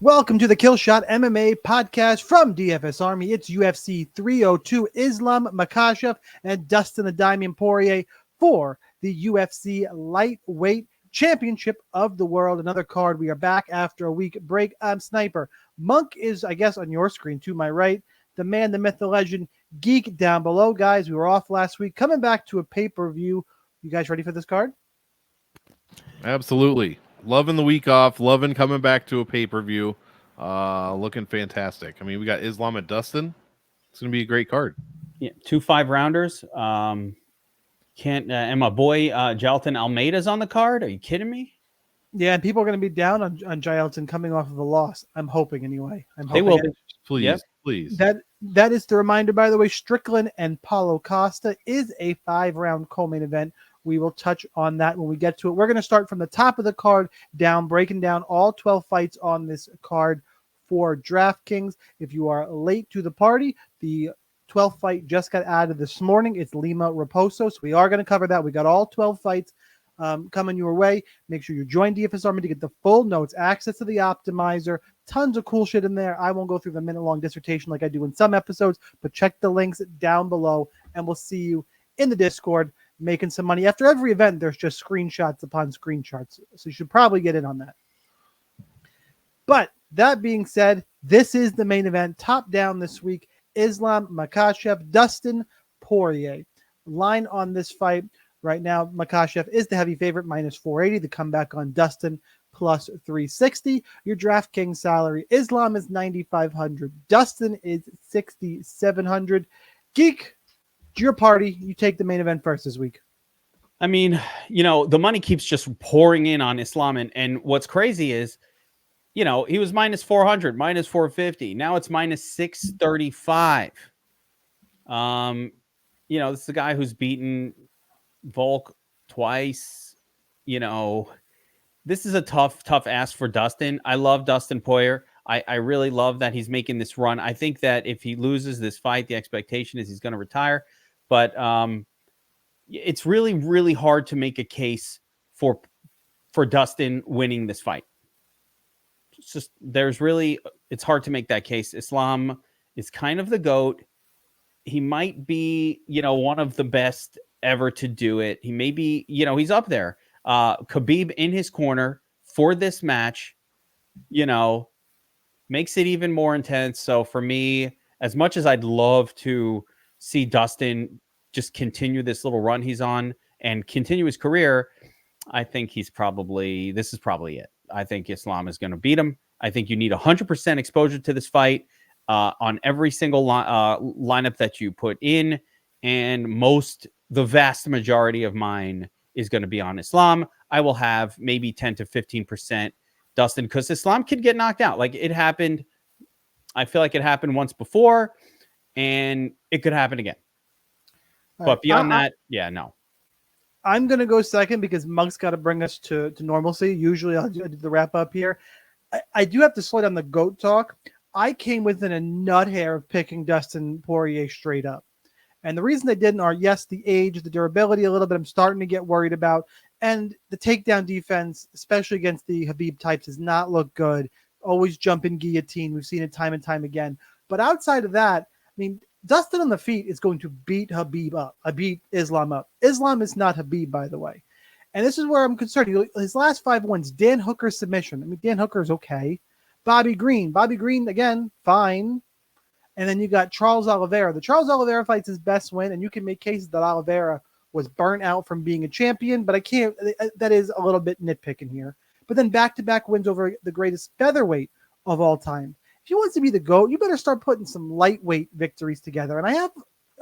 Welcome to the Killshot MMA podcast from DFS Army. It's UFC 302, Islam Makhachev and Dustin the Diamond Poirier for the UFC Lightweight Championship of the World. Another card. We are back after a week break. I'm Sniper. Monk is, I guess, on your screen to my right. The man, the myth, the legend, Geek down below. Guys, we were off last week. Coming back to a pay-per-view. You guys ready for this card? Absolutely. Loving the week off. Loving coming back to a pay-per-view. Looking fantastic. I mean, we got Islam and Dustin. It's going to be a great card. Yeah, 2 5-rounders. And my boy Jalton Almeida's on the card. Are you kidding me? Yeah, and people are going to be down on Jalton coming off of a loss. I'm hoping anyway. They will. Please, yep. please. That is the reminder, by the way. Strickland and Paulo Costa is a 5-round co-main event. We will touch on that when we get to it. We're going to start from the top of the card down, breaking down all 12 fights on this card for DraftKings. If you are late to the party, the 12th fight just got added this morning. It's Lima Raposo. So we are going to cover that. We got all 12 fights coming your way. Make sure you join DFS Army to get the full notes, access to the optimizer, tons of cool shit in there. I won't go through the minute-long dissertation like I do in some episodes, but check the links down below, and we'll see you in the Discord making some money. After every event, there's just screenshots upon screenshots, so you should probably get in on that. But that being said, this is the main event. Top down this week, Islam Makhachev, Dustin Poirier. Line on this fight right now, Makhachev is the heavy favorite, minus 480. The comeback on Dustin, plus 360. Your DraftKings salary, Islam is 9,500. Dustin is 6,700. Geek, your party. You take the main event first this week. I mean, the money keeps just pouring in on Islam. And what's crazy is, he was minus 400, minus 450. Now it's minus 635. This is a guy who's beaten Volk twice. This is a tough ask for Dustin. I love Dustin Poirier. I really love that he's making this run. I think that if he loses this fight, the expectation is he's going to retire. But it's really, really hard to make a case for Dustin winning this fight. It's hard to make that case. Islam is kind of the GOAT. He might be, one of the best ever to do it. He may be, he's up there. Khabib in his corner for this match, makes it even more intense. So for me, as much as I'd love to see Dustin just continue this little run he's on and continue his career, I think this is probably it. I think Islam is going to beat him. I think you need 100% exposure to this fight on every single lineup that you put in. And the vast majority of mine is going to be on Islam. I will have maybe 10 to 15% Dustin, because Islam could get knocked out. Like it happened. I feel like it happened once before, and it could happen again. But beyond that, no. I'm going to go second because Monk's got to bring us to normalcy. Usually I'll do the wrap up here. I do have to slow down the GOAT talk. I came within a nut hair of picking Dustin Poirier straight up. And the reason they didn't are, yes, the age, the durability a little bit I'm starting to get worried about. And the takedown defense, especially against the Khabib types, does not look good. Always jumping guillotine. We've seen it time and time again. But outside of that, I mean, Dustin on the feet is going to beat Khabib up. Beat Islam up. Islam is not Khabib, by the way. And this is where I'm concerned. His last 5 wins, Dan Hooker submission. I mean, Dan Hooker is okay. Bobby Green, again, fine. And then you got Charles Oliveira. The Charles Oliveira fight's his best win, and you can make cases that Oliveira was burnt out from being a champion, but I can't. That is a little bit nitpicking here. But then back-to-back wins over the greatest featherweight of all time. If he wants to be the GOAT, you better start putting some lightweight victories together. And I have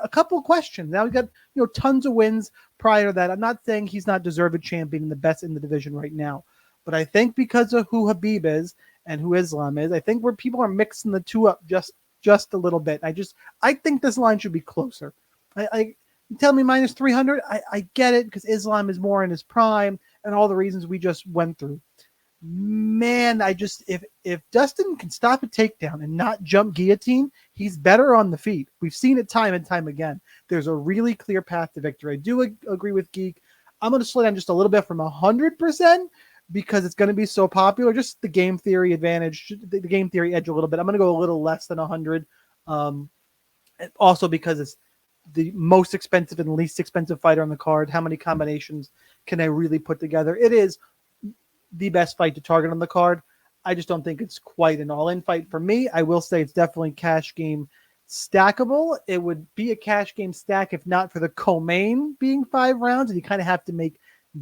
a couple of questions. Now we got tons of wins prior to that. I'm not saying he's not deserved champion and the best in the division right now, but I think because of who Khabib is and who Islam is, I think where people are mixing the two up just a little bit. I think this line should be closer. You tell me minus 300. I get it because Islam is more in his prime and all the reasons we just went through. Man, if Dustin can stop a takedown and not jump guillotine, he's better on the feet. We've seen it time and time again. There's a really clear path to victory. I do agree with Geek. I'm going to slow down just a little bit from 100% because it's going to be so popular. Just the game theory advantage, the game theory edge a little bit. I'm going to go a little less than 100. And also because it's the most expensive and least expensive fighter on the card. How many combinations can I really put together? It is the best fight to target on the card. I just don't think it's quite an all-in fight for me. I will say it's definitely cash game stackable. It would be a cash game stack if not for the co-main being 5 rounds, and you kind of have to make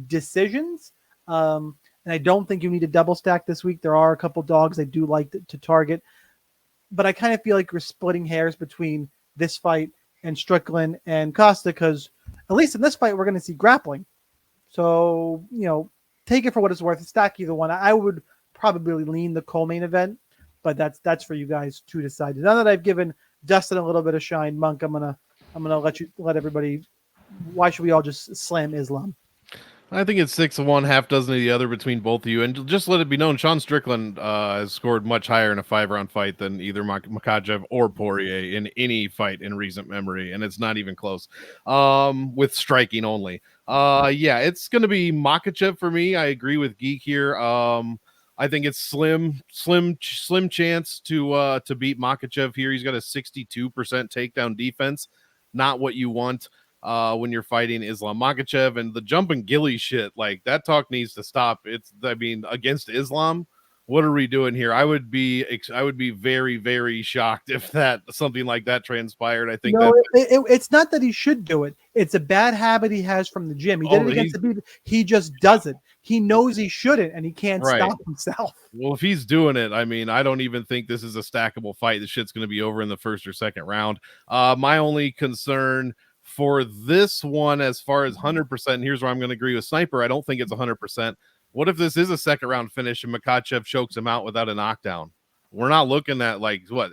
decisions. And I don't think you need a double stack this week. There are a couple dogs I do like to target, but I kind of feel like we're splitting hairs between this fight and Strickland and Costa, because at least in this fight we're going to see grappling. So, take it for what it's worth. Stack either one. I would probably lean the co-main event, but that's for you guys to decide. Now that I've given Dustin a little bit of shine, Monk, I'm gonna let everybody. Why should we all just slam Islam? I think it's 6 of one, half dozen of the other between both of you. And just let it be known, Sean Strickland has scored much higher in a 5-round fight than either Makhachev or Poirier in any fight in recent memory, and it's not even close. With striking only. Yeah, it's going to be Makhachev for me. I agree with Geek here. I think it's slim chance to beat Makhachev here. He's got a 62% takedown defense, not what you want when you're fighting Islam Makhachev. And the jumping Gilly shit, like, that talk needs to stop. Against Islam, what are we doing here? I would be very, very shocked if something like that transpired. I think it's not that he should do it. It's a bad habit he has from the gym. He did it against the people. He just does it. He knows he shouldn't, and he can't stop himself. Well, if he's doing it, I mean, I don't even think this is a stackable fight. This shit's going to be over in the first or second round. My only concern for this one, as far as 100%, here's where I'm going to agree with Sniper. I don't think it's 100%. What if this is a second round finish and Makhachev chokes him out without a knockdown? We're not looking at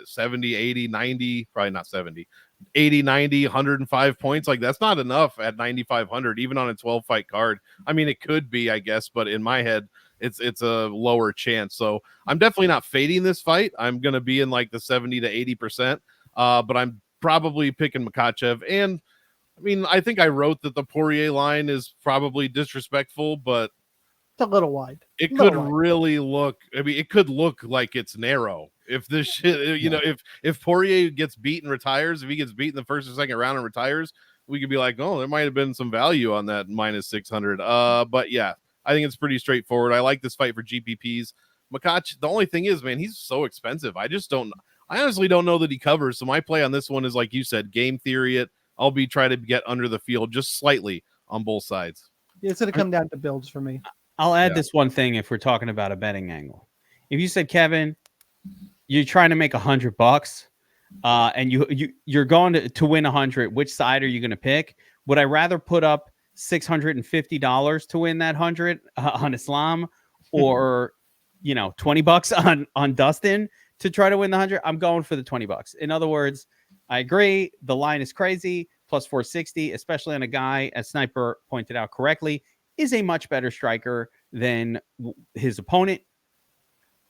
70, 80, 90, probably not 70, 80, 90, 105 points. Like, that's not enough at 9,500, even on a 12 fight card. I mean, it could be, I guess, but in my head, it's a lower chance. So I'm definitely not fading this fight. I'm going to be in the 70 to 80%, but I'm probably picking Makhachev. And I mean, I think I wrote that the Poirier line is probably disrespectful, but a little wide. It could really look. I mean, it could look like it's narrow. If this shit, if Poirier gets beat and retires, if he gets beat in the first or second round and retires, we could be like, oh, there might have been some value on that minus 600. But yeah, I think it's pretty straightforward. I like this fight for GPPs. Makhachev, the only thing is, man, he's so expensive. I honestly don't know that he covers. So my play on this one is, like you said, game theory it. I'll be trying to get under the field just slightly on both sides. Yeah, it's going to come down to builds for me. I'll add this one thing if we're talking about a betting angle. If you said, Kevin, you're trying to make $100 and you're going to win 100, which side are you going to pick? Would I rather put up $650 to win that 100 on Islam, or $20 on Dustin to try to win the 100? I'm going for the $20. In other words, I agree. The line is crazy. Plus 460, especially on a guy, as Sniper pointed out correctly, is a much better striker than his opponent.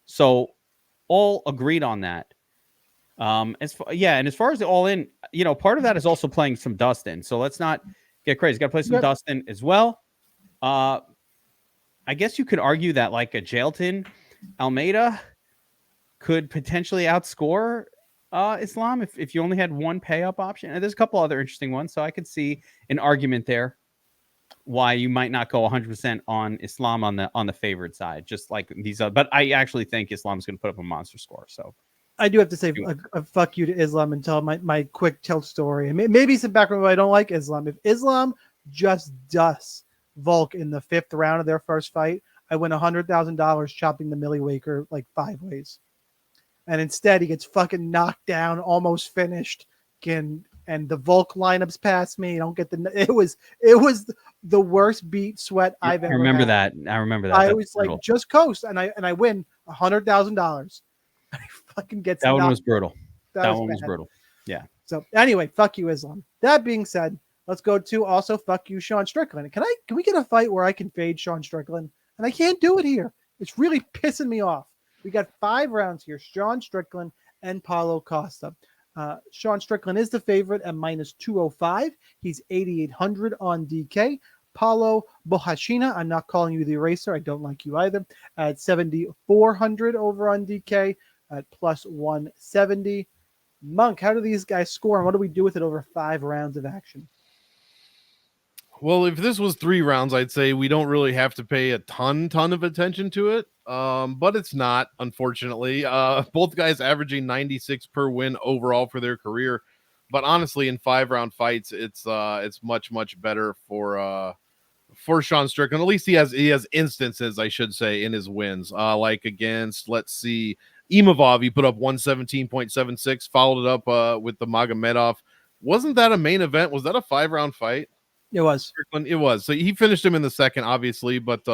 So all agreed on that. And as far as the all in, part of that is also playing some Dustin. So let's not get crazy. Got to play some Dustin as well. I guess you could argue that like a Jailton Almeida could potentially outscore Islam if you only had one pay up option. And there's a couple other interesting ones. So I could see an argument there why you might not go 100% on Islam on the favorite side, just like these other. But I actually think Islam's going to put up a monster score. So I do have to say a fuck you to Islam and tell my quick tilt story. And maybe some background why I don't like Islam. If Islam just dusts Volk in the 5th round of their first fight, I win $100,000 chopping the Millie Waker like 5 ways. And instead he gets fucking knocked down, almost finished. And the Volk lineups past me. Don't get it was the worst beat sweat I've ever remember had. that. I remember that. I was like, just coast, and I win $100,000. I fucking gets that one was brutal. That one was brutal. Yeah. So anyway, fuck you, Islam. That being said, let's go to also fuck you, Sean Strickland. Can we get a fight where I can fade Sean Strickland? And I can't do it here. It's really pissing me off. We got 5 rounds here: Sean Strickland and Paulo Costa. Sean Strickland is the favorite at minus 205. He's 8,800 on DK. Paulo Bohachina. I'm not calling you the eraser. I don't like you either. At 7,400 over on DK at plus 170. Monk, how do these guys score, and what do we do with it over 5 rounds of action? Well, if this was 3 rounds, I'd say we don't really have to pay a ton of attention to it. But it's not, unfortunately. Both guys averaging 96 per win overall for their career. But honestly, in 5-round fights, it's much better for Sean Strickland. At least he has instances, I should say, in his wins. Like against, let's see, Imavov, he put up 117.76, followed it up with the Magomedov. Wasn't that a main event? Was that a 5-round fight? It was. Strickland, it was. So he finished him in the second, obviously, but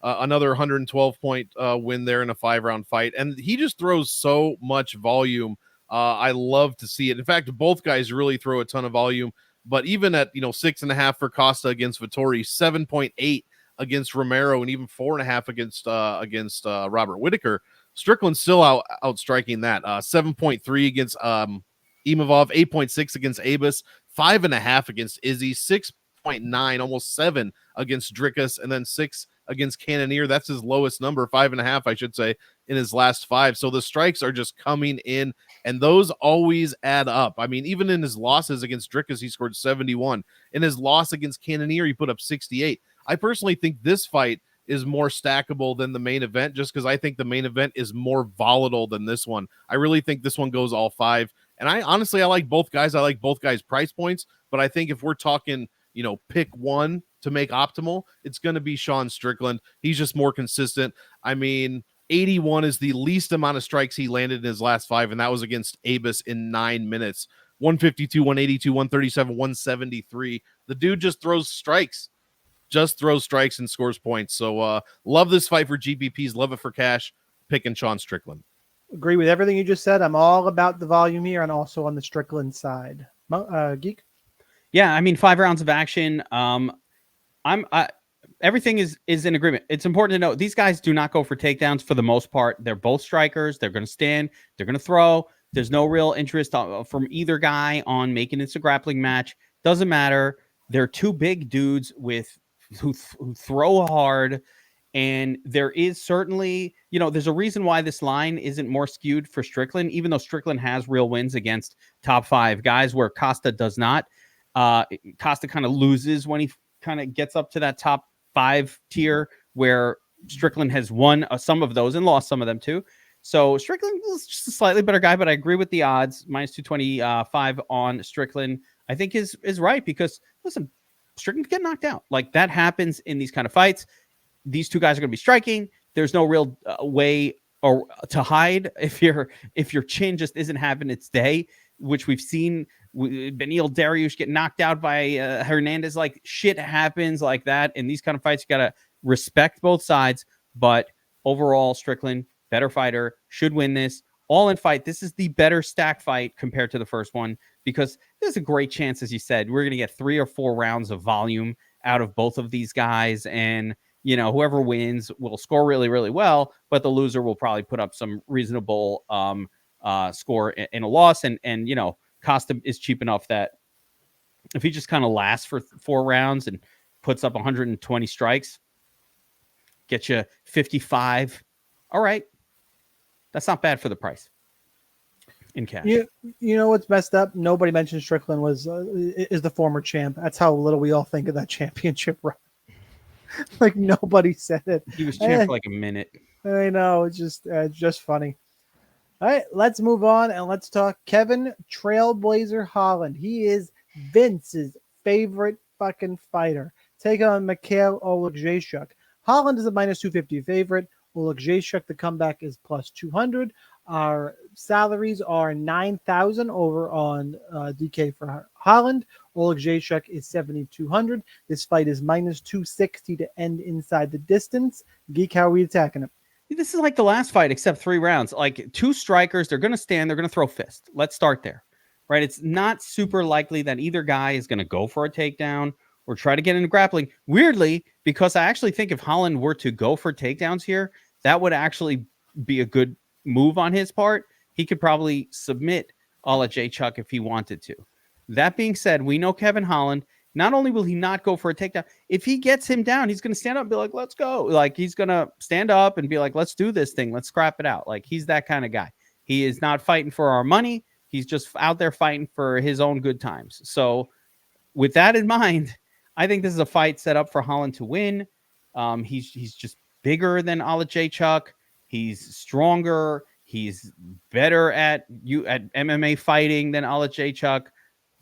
another 112-point win there in a 5-round fight. And he just throws so much volume. I love to see it. In fact, both guys really throw a ton of volume. But even at 6.5 for Costa against Vettori, 7.8 against Romero, and even 4.5 against Robert Whitaker, Strickland's still outstriking that. 7.3 against Imavov, 8.6 against Abus, 5.5 against Izzy, 6.9, almost 7 against Drickus, and then 6 against Cannonier. That's his lowest number, 5.5, I should say, in his last 5. So the strikes are just coming in, and those always add up. I mean, even in his losses against Drickus, he scored 71. In his loss against Cannonier, he put up 68. I personally think this fight is more stackable than the main event, just because I think the main event is more volatile than this one. I really think this one goes all 5. And I like both guys. I like both guys' price points, but I think if we're talking, pick one to make optimal, it's going to be Sean Strickland. He's just more consistent. I mean, 81 is the least amount of strikes he landed in his last 5, and that was against Abus in 9 minutes. 152, 182, 137, 173. The dude just throws strikes. And scores points. So love this fight for GPPs. Love it for cash. Picking Sean Strickland. Agree with everything you just said. I'm all about the volume here and also on the Strickland side. Geek? Yeah, I mean, 5 rounds of action. Everything is in agreement. It's important to note these guys do not go for takedowns for the most part. They're both strikers. They're going to stand. They're going to throw. There's no real interest from either guy on making this a grappling match. Doesn't matter. They're two big dudes who throw hard. And there is certainly, there's a reason why this line isn't more skewed for Strickland, even though Strickland has real wins against top 5 guys where Costa does not. Costa kind of loses when he kind of gets up to that top 5 tier, where Strickland has won some of those and lost some of them too. So Strickland is just a slightly better guy, but I agree with the odds. Minus 225 on Strickland, I think is right, because listen, Strickland get knocked out. Like, that happens in these kind of fights. These two guys are going to be striking. There's no real way or to hide if your chin just isn't having its day, which we've seen Beneil Dariush get knocked out by Hernandez. Like, shit happens like that in these kind of fights. You got to respect both sides, but overall, Strickland, better fighter, should win this. All in fight, this is the better stack fight compared to the first one, because there's a great chance, as you said, we're going to get 3 or 4 rounds of volume out of both of these guys, and whoever wins will score really, really well, but the loser will probably put up some reasonable score in a loss. And Costa is cheap enough that if he just kind of lasts for 4 rounds and puts up 120 strikes, get you 55. All right. That's not bad for the price in cash. You know what's messed up? Nobody mentioned Strickland is the former champ. That's how little we all think of that championship run. Like, nobody said it. He was champ for like a minute. I know. It's just funny. All right, let's move on and let's talk Kevin Trailblazer Holland. He is Vince's favorite fucking fighter. Take on Mikhail Oleksiejczuk. Holland is a minus 250 favorite. Oleksiejczuk, the comeback, is plus 200. Our salaries are 9,000 over on DK for Holland. Oleksiejczuk is 7,200. This fight is minus 260 to end inside the distance. Geek, how are we attacking it? This is like the last fight, except 3 rounds. Like, 2 strikers, they're going to stand, they're going to throw fist. Let's start there, right? It's not super likely that either guy is going to go for a takedown or try to get into grappling. Weirdly, because I actually think if Holland were to go for takedowns here, that would actually be a good move on his part. He could probably submit Oleksiejczuk if he wanted to. That being said, we know Kevin Holland. not only will he not go for a takedown, if he gets him down, he's going to stand up and be like, let's go. Like, he's going to stand up and be like, let's do this thing. Let's scrap it out. Like, he's that kind of guy. He is not fighting for our money. He's just out there fighting for his own good times. So with that in mind, I think this is a fight set up for Holland to win. He's just bigger than Olejniczak. He's stronger. He's better at MMA fighting than Olejniczak.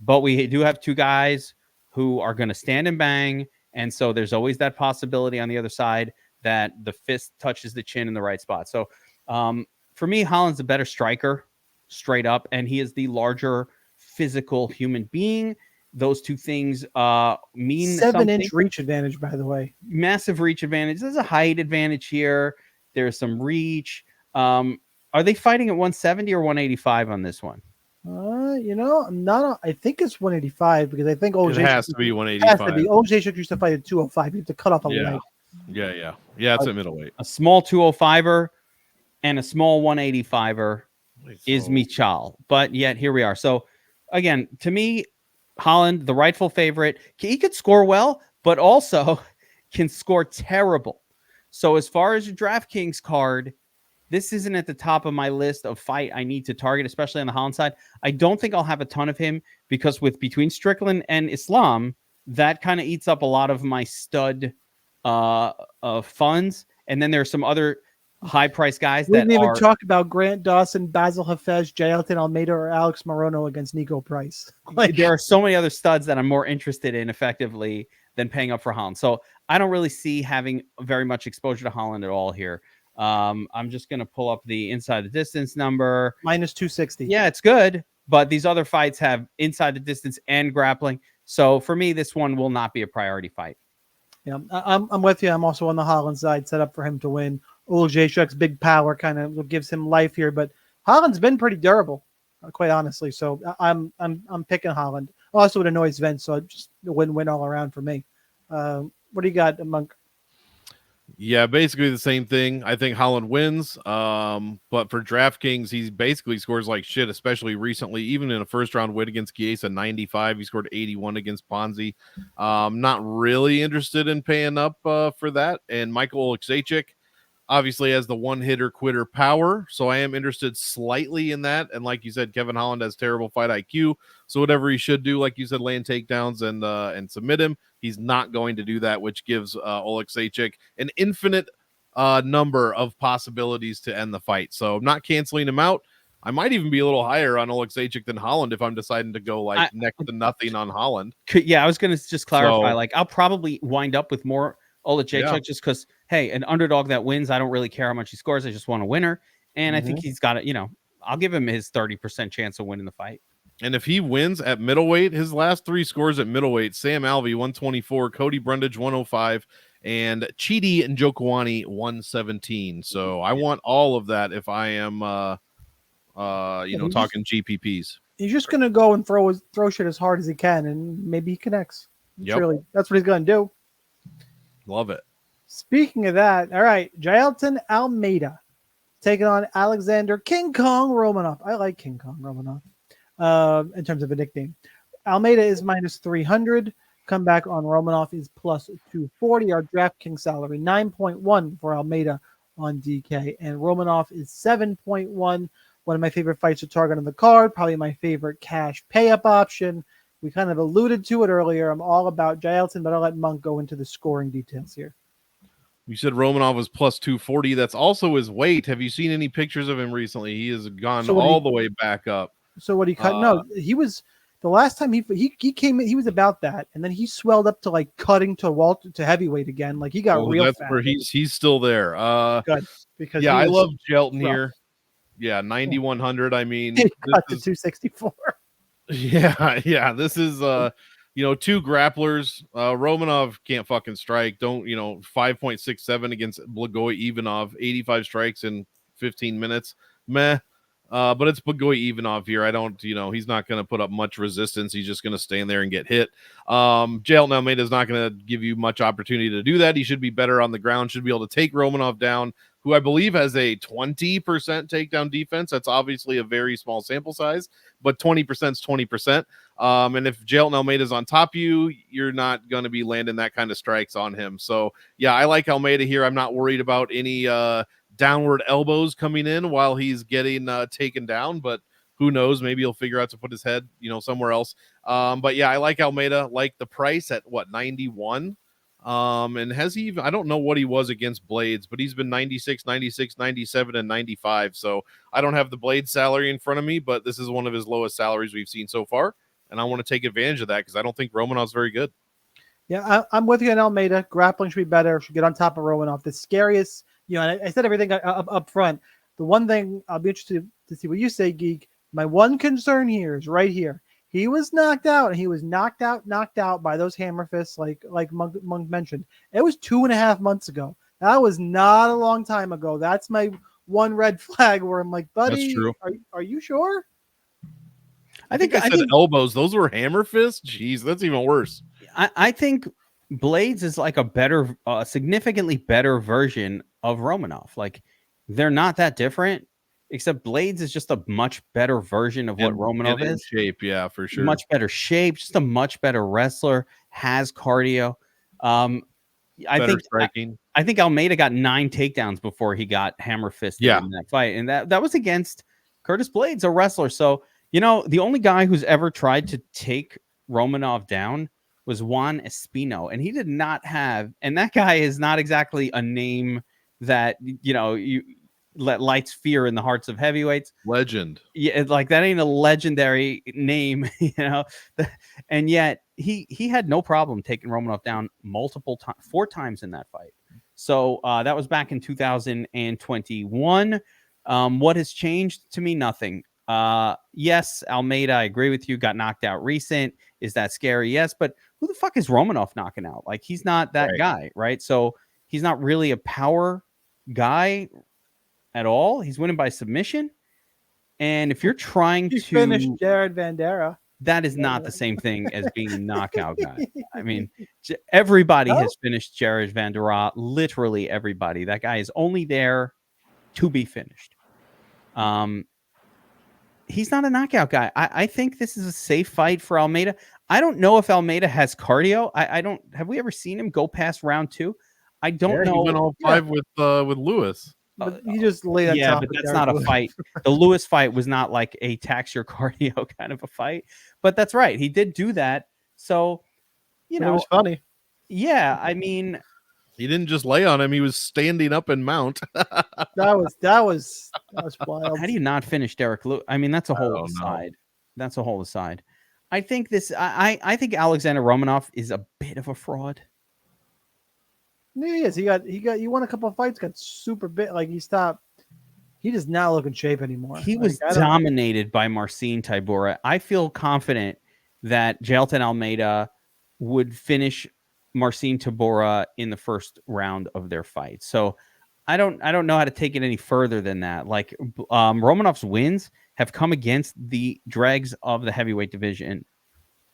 But we do have two guys who are going to stand and bang. And so there's always that possibility on the other side that the fist touches the chin in the right spot. So for me, Holland's a better striker, straight up. And he is the larger physical human being. Those two things mean 7-inch reach advantage, by the way. Massive reach advantage. There's a height advantage here. There's some reach. Are they fighting at 170 or 185 on this one? I think it's 185 because I think OJ has to be 185. OJ used to fight at 205. You have to cut off a leg. Yeah. It's a middleweight. A small 205er and a small 185er is Michal. But yet here we are. So again, to me, Holland, the rightful favorite, he could score well, but also can score terrible. So as far as your DraftKings card, this isn't at the top of my list of fight I need to target, especially on the Holland side. I don't think I'll have a ton of him because between Strickland and Islam, that kind of eats up a lot of my stud funds. And then there are some other high-priced guys we didn't even talk about Grant Dawson, Basil Hafez, Jailton Almeida, or Alex Morono against Nico Price. There are so many other studs that I'm more interested in effectively than paying up for Holland. So I don't really see having very much exposure to Holland at all here. I'm just going to pull up the inside the distance number. Minus 260. Yeah, it's good. But these other fights have inside the distance and grappling. So for me, this one will not be a priority fight. Yeah, I'm with you. I'm also on the Holland side, set up for him to win. Olejniczak's big power kind of gives him life here, but Holland's been pretty durable, quite honestly. So I'm picking Holland. Also, it annoys Vince, so just a win-win all around for me. What do you got, Monk? Yeah, basically the same thing. I think Holland wins. But for DraftKings, he basically scores like shit, especially recently. Even in a first-round win against Chiesa, 95, he scored 81 against Ponzi. Not really interested in paying up for that. And Michael Olejniczak obviously has the one-hitter quitter power, so I am interested slightly in that. And like you said, Kevin Holland has terrible fight IQ, so whatever he should do, like you said, land takedowns and submit him, he's not going to do that, which gives Olejniczak an infinite number of possibilities to end the fight. So I'm not canceling him out. I might even be a little higher on Olejniczak than Holland if I'm deciding to go next to nothing on Holland. Yeah, I was going to just clarify. I'll probably wind up with more Olejniczak just because, hey, an underdog that wins, I don't really care how much he scores. I just want a winner. And I think he's got it. I'll give him his 30% chance of winning the fight. And if he wins at middleweight, his last three scores at middleweight, Sam Alvey, 124, Cody Brundage, 105, and Chidi and Njokuani, 117. So I want all of that if I am, talking GPPs. He's just going to go and throw shit as hard as he can, and maybe he connects. That's what he's going to do. Love it. Speaking of that, all right, Jailton Almeida taking on Alexander King Kong Romanov. I like King Kong Romanov in terms of a nickname. Almeida is minus 300. Comeback on Romanov is plus 240. Our DraftKings salary, 9.1 for Almeida on DK. And Romanov is 7.1. One of my favorite fights to target on the card. Probably my favorite cash pay-up option. We kind of alluded to it earlier. I'm all about Jailton, but I'll let Monk go into the scoring details here. You said Romanov was plus 240. That's also his weight. Have you seen any pictures of him recently? He has gone all the way back up. So what he cut? No, he was the last time he came in. He was about that, and then he swelled up to cutting to heavyweight again. He got real. That's fat. Where he's still there. Good, because I love Jailton here. Yeah, 9,100. I mean, he cut to 264. Yeah. This is two grapplers. Romanov can't fucking strike. 5.67 against Blagoy Ivanov, 85 strikes in 15 minutes. Meh. But it's Blagoy Ivanov here. I don't, he's not going to put up much resistance. He's just going to stand there and get hit. Jailton Almeida is not going to give you much opportunity to do that. He should be better on the ground, should be able to take Romanov down, who I believe has a 20% takedown defense. That's obviously a very small sample size, but 20% is 20%. And if Jailton Almeida's on top of you, you're not going to be landing that kind of strikes on him. So yeah, I like Almeida here. I'm not worried about any downward elbows coming in while he's getting taken down, but who knows? Maybe he'll figure out to put his head, somewhere else. But yeah, I like Almeida, like the price at 91. And has he even, I don't know what he was against Blades, but he's been 96, 96, 97, and 95. So I don't have the Blades salary in front of me, but this is one of his lowest salaries we've seen so far. And I want to take advantage of that because I don't think Romanov's very good. Yeah, I'm with you on Almeida. Grappling should be better. Should get on top of Romanov. The scariest, and I said everything up front. The one thing I'll be interested to see what you say, Geek. My one concern here is right here. He was knocked out, and he was knocked out by those hammer fists, like Monk mentioned. It was 2.5 months ago. That was not a long time ago. That's my one red flag where I'm like, buddy, that's true. Are you sure? I think I said elbows. Those were hammer fists. Jeez, that's even worse. I think Blades is like a better, significantly better version of Romanov. Like they're not that different, except Blades is just a much better version of what Romanov is. Shape, yeah, for sure. Much better shape, just a much better wrestler, has cardio. I think Almeida got 9 takedowns before he got hammer fisted in that fight. And that was against Curtis Blades, a wrestler. So, the only guy who's ever tried to take Romanov down was Juan Espino. And he did not have, and that guy is not exactly a name that, you lights fear in the hearts of heavyweights. Legend. Yeah, like that ain't a legendary name, and yet he had no problem taking Romanov down multiple times, 4 times in that fight. So that was back in 2021. What has changed? To me, nothing. Yes, Almeida, I agree with you, got knocked out recent. Is that scary? Yes, but who the fuck is Romanov knocking out? Like, he's not that guy, right? So he's not really a power guy at all. He's winning by submission. And if you're trying to finish Jared Vandera, that is not the same thing as being a knockout guy. I mean, everybody has finished Jared Vandera. Literally everybody. That guy is only there to be finished. He's not a knockout guy. I think this is a safe fight for Almeida. I don't know if Almeida has cardio. I don't. Have we ever seen him go past round 2? I don't know. He went all 5 with Lewis. But he just laid on top. But that's not a fight. The Lewis fight was not like a tax your cardio kind of a fight. But that's right. He did do that. So, it was funny. Yeah, I mean, he didn't just lay on him. He was standing up and mount. that was wild. How do you not finish Derek Lewis? I mean, that's a whole aside. That's a whole aside. I think I think Alexander Romanov is a bit of a fraud. Yeah, he is. He won a couple of fights, got super big. Like he stopped. He does not look in shape anymore. He was dominated by Marcin Tybura. I feel confident that Jailton Almeida would finish Marcin Tybura in the first round of their fight. So I don't know how to take it any further than that. Like Romanov's wins have come against the dregs of the heavyweight division.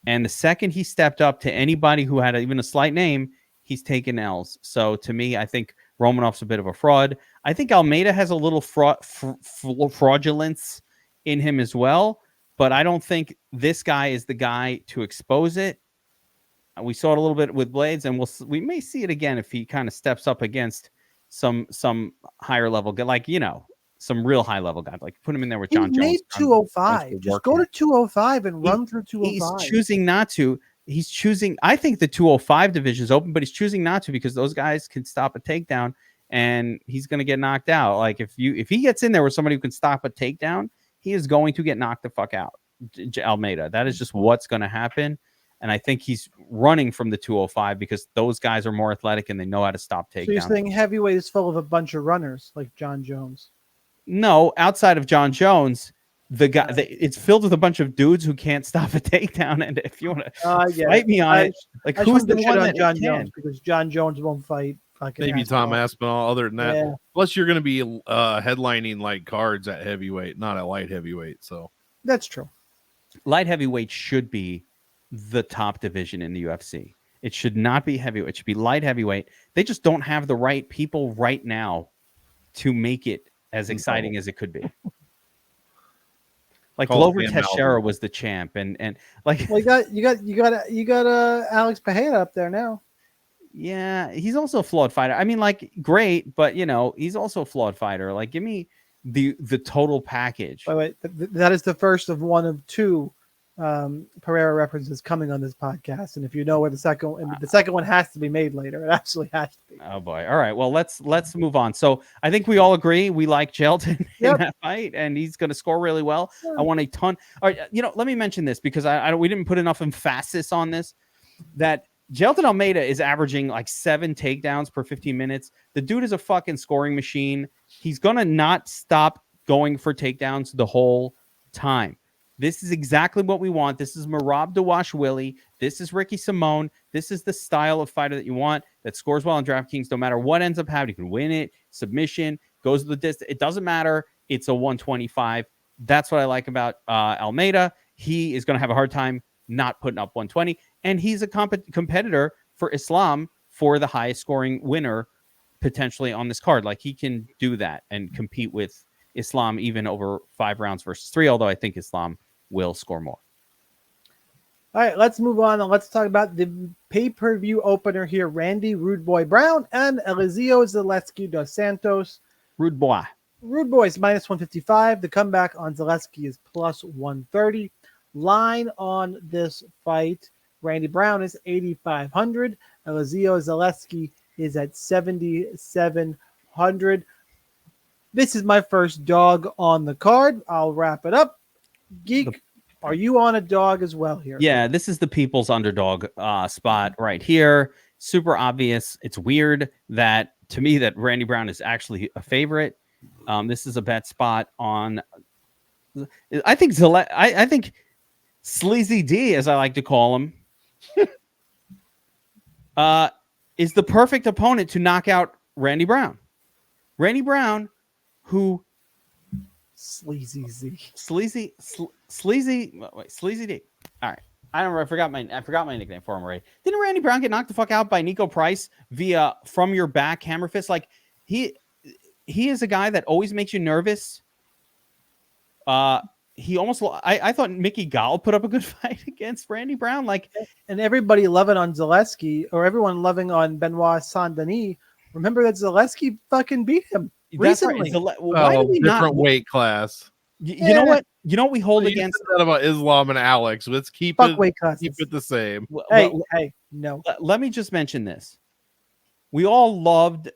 And the second he stepped up to anybody who had even a slight name, he's taken L's. So to me, I think Romanov's a bit of a fraud. I think Almeida has a little fraudulence in him as well, but I don't think this guy is the guy to expose it. We saw it a little bit with Blades, and we may see it again if he kind of steps up against some higher level, like some real high level guys. Like put him in there with John Jones. He made 205. Just go to 205 and run through 205. He's choosing not to. He's choosing. I think the 205 division is open, but he's choosing not to because those guys can stop a takedown, and he's going to get knocked out. Like if he gets in there with somebody who can stop a takedown, he is going to get knocked the fuck out. Almeida. That is just what's going to happen. And I think he's running from the 205 because those guys are more athletic and they know how to stop takedowns. So you're saying heavyweight is full of a bunch of runners like John Jones? No, outside of John Jones, it's filled with a bunch of dudes who can't stop a takedown. And if you want to fight me on it, like who's the one that John Jones? Because John Jones won't fight. Maybe Tom Aspinall. Other than that, plus you're going to be headlining like cards at heavyweight, not at light heavyweight. So that's true. Light heavyweight should be the top division in the UFC. It should not be heavyweight. It should be light heavyweight. They just don't have the right people right now to make it as exciting as it could be. Like Call Glover Sam Malcolm. Teixeira was the champ, and like Well, you got Alex Pereira up there now. yeah, he's also a flawed fighter. I mean, like great, but he's also a flawed fighter. Like, give me the total package. By the way, that is the first of one of two Pereira references coming on this podcast. And if you know where the second one has to be made later, it absolutely has to be. Oh boy! All right, well let's move on. So I think we all agree we like Jelton in that fight, and he's going to score really well. Yeah. I want a ton. All right, let me mention this because we didn't put enough emphasis on this. That Jelton Almeida is averaging like 7 takedowns per 15 minutes. The dude is a fucking scoring machine. He's gonna not stop going for takedowns the whole time. This is exactly what we want. This is Merab Dawashvili. This is Ricky Simone. This is the style of fighter that you want that scores well on DraftKings. No matter what ends up happening, you can win it, submission, goes to the distance. It doesn't matter. It's a 125. That's what I like about Almeida. He is going to have a hard time not putting up 120. And he's a competitor for Islam for the highest scoring winner potentially on this card. Like he can do that and compete with Islam even over 5 rounds versus 3, although I think Islam will score more. All right, let's move on and let's talk about the pay-per-view opener here. Randy Rude Boy Brown and Eliseo Zaleski dos Santos. Rude Boy is minus 155. The comeback on Zaleski is plus 130. Line on this fight, Randy Brown is 8,500. Eliseo Zaleski is at 7,700. This is my first dog on the card. I'll wrap it up. Geek, are you on a dog as well here? Yeah, this is the people's underdog spot right here. Super obvious. It's weird that, to me, that Randy Brown is actually a favorite. This is a bet spot on, I think I think Sleazy D, as I like to call him, is the perfect opponent to knock out Randy Brown. Randy Brown, who Sleazy D. All right. I forgot my nickname for him already. Didn't Randy Brown get knocked the fuck out by Nico Price via from your back hammer fist? Like he is a guy that always makes you nervous. He almost I thought Mickey Gall put up a good fight against Randy Brown. Like, and everybody loving on Zaleski, or everyone loving on Benoit Saint-Denis. Remember that Zaleski fucking beat him recently. Right. Why did he different weight class. You know what? You know what we hold against that about Islam and Alex. Let's keep weight classes. Keep it the same. Hey, no. Let me just mention this. We all loved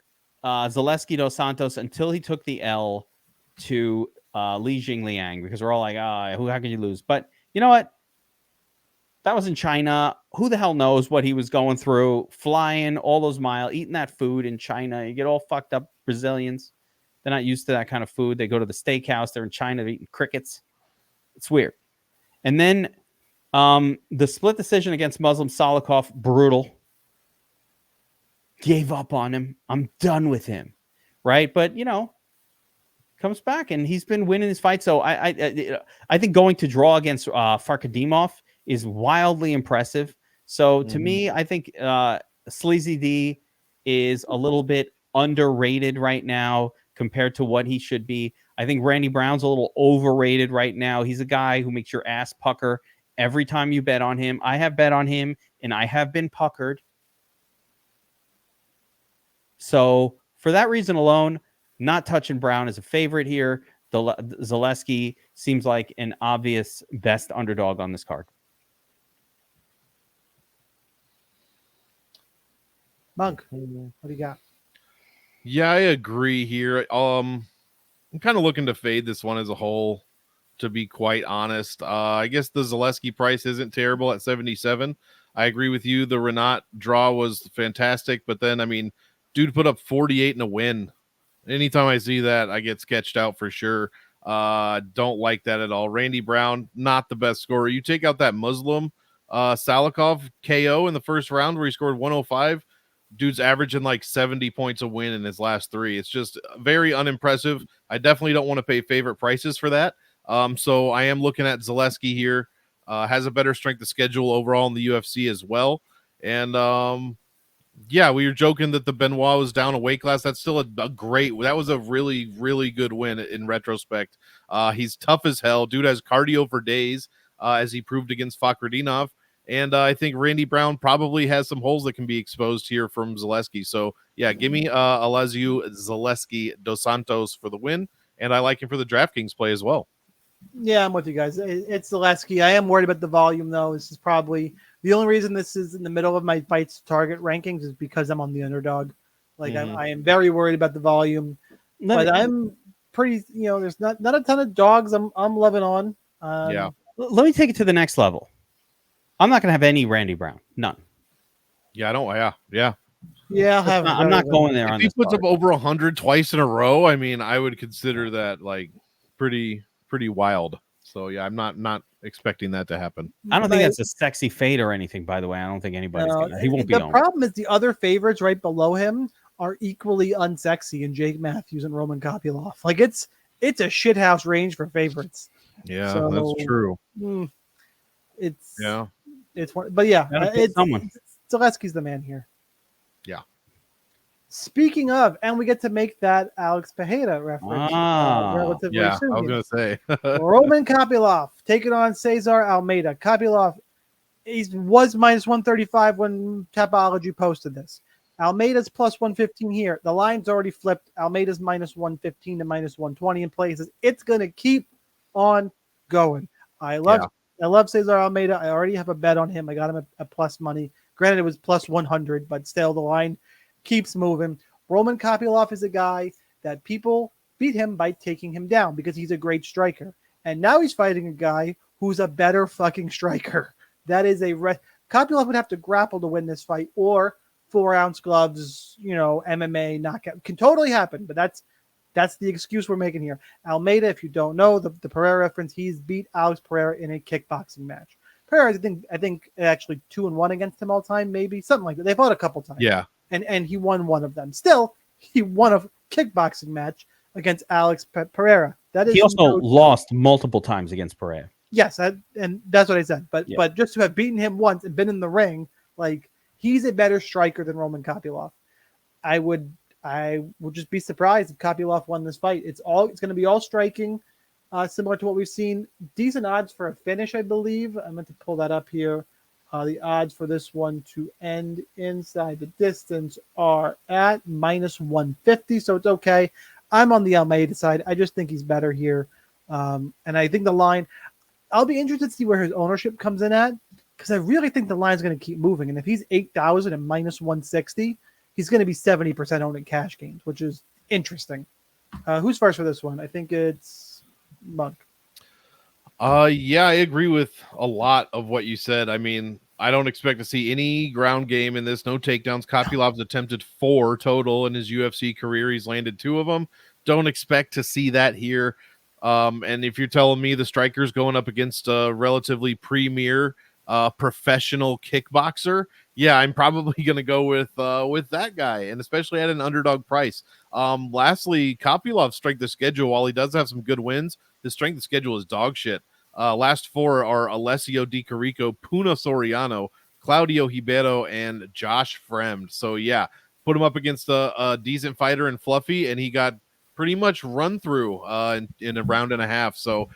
Zaleski dos Santos until he took the L to Li Jingliang, because we're all like, how can you lose? But you know what? That was in China. Who the hell knows what he was going through? Flying all those miles, eating that food in China. You get all fucked up. Brazilians, they're not used to that kind of food. They go to the steakhouse. They're in China, they're eating crickets. It's weird. And then the split decision against Muslim Salikov, brutal. Gave up on him. I'm done with him. Right? But, comes back and he's been winning his fight. So I think going to draw against Farkadimov is wildly impressive. So to me, I think Sleazy D is a little bit underrated right now compared to what he should be. I think Randy Brown's a little overrated right now. He's a guy who makes your ass pucker every time you bet on him. I have bet on him and I have been puckered. So for that reason alone, not touching Brown as a favorite here. Zaleski seems like an obvious best underdog on this card. Monk, what do you got? Yeah, I agree here. I'm kind of looking to fade this one as a whole, to be quite honest. I guess the Zaleski price isn't terrible at 77. I agree with you. The Renat draw was fantastic, but then, dude put up 48 in a win. Anytime I see that, I get sketched out for sure. Don't like that at all. Randy Brown, not the best scorer. You take out that Muslim Salikov KO in the first round where he scored 105. Dude's averaging like 70 points a win in his last 3. It's just very unimpressive. I definitely don't want to pay favorite prices for that. So I am looking at Zaleski here. Has a better strength of schedule overall in the UFC as well. And Yeah, we were joking that the Benoit was down a weight class. That's still a great. That was a really, really good win in retrospect. He's tough as hell. Dude has cardio for days, as he proved against Fakhretdinov. And I think Randy Brown probably has some holes that can be exposed here from Zaleski. So, yeah, give me Aleziu Zaleski dos Santos for the win. And I like him for the DraftKings play as well. Yeah, I'm with you guys. It's Zaleski. I am worried about the volume, though. This is probably the only reason this is in the middle of my fights target rankings is because I'm on the underdog. Like I am very worried about the volume, but I'm pretty. There's not a ton of dogs. I'm loving on. Yeah. Let me take it to the next level. I'm not going to have any Randy Brown. None. Yeah, I don't. Yeah. Yeah, I'm not going there. If he puts up over 100 twice in a row, I mean, I would consider that like pretty wild. So yeah, I'm not expecting that to happen. I don't think that's a sexy fade or anything. By the way, I don't think anybody's. He won't be. The problem is the other favorites right below him are equally unsexy, and Jake Matthews and Roman Kopylov. Like it's a shithouse range for favorites. Yeah, so, that's true. It's one, but yeah, Zaleski's the man here. Yeah. Speaking of, and we get to make that Alex Pereira reference relatively soon. I was going to say. Roman Kopylov taking on Cesar Almeida. Kopylov was minus 135 when Tapology posted this. Almeida's plus 115 here. The line's already flipped. Almeida's minus 115 to minus 120 in places. It's going to keep on going. I love Cesar Almeida. I already have a bet on him. I got him at plus money. Granted, it was plus 100, but still the line keeps moving. Roman Kopylov is a guy that people beat him by taking him down because he's a great striker. And now he's fighting a guy who's a better fucking striker. That is Kopylov would have to grapple to win this fight, or 4-ounce gloves, MMA knockout. Can totally happen, but that's the excuse we're making here. Almeida, if you don't know, the Pereira reference, he's beat Alex Pereira in a kickboxing match. Pereira, I think actually 2-1 against him all time, maybe something like that. They fought a couple times. Yeah. And he won one of them. Still, he won a kickboxing match against Alex Pereira. He also lost multiple times against Pereira. Yes, and that's what I said. But just to have beaten him once and been in the ring, like he's a better striker than Roman Kopylov. I would just be surprised if Kopylov won this fight. It's going to be all striking, similar to what we've seen. Decent odds for a finish, I believe. I'm going to pull that up here. The odds for this one to end inside the distance are at minus 150, so it's okay. I'm on the Almeida side. I just think he's better here. And I think the line, I'll be interested to see where his ownership comes in at, because I really think the line's going to keep moving. And if he's 8,000 and minus 160, he's going to be 70% owned in cash games, which is interesting. Who's first for this one? I think it's Monk. Yeah, I agree with a lot of what you said. I mean, I don't expect to see any ground game in this. No takedowns. Kopylov's attempted 4 total in his UFC career. He's landed 2 of them. Don't expect to see that here. And if you're telling me the striker's going up against a relatively premier professional kickboxer, yeah, I'm probably going to go with that guy, and especially at an underdog price. Lastly, Kopylov's strength of schedule, while he does have some good wins, his strength of schedule is dog shit. Last 4 are Alessio Di Carico, Puna Soriano, Claudio Ribeiro, and Josh Fremd. So yeah, put him up against a decent fighter in Fluffy, and he got pretty much run through in a round and a half. So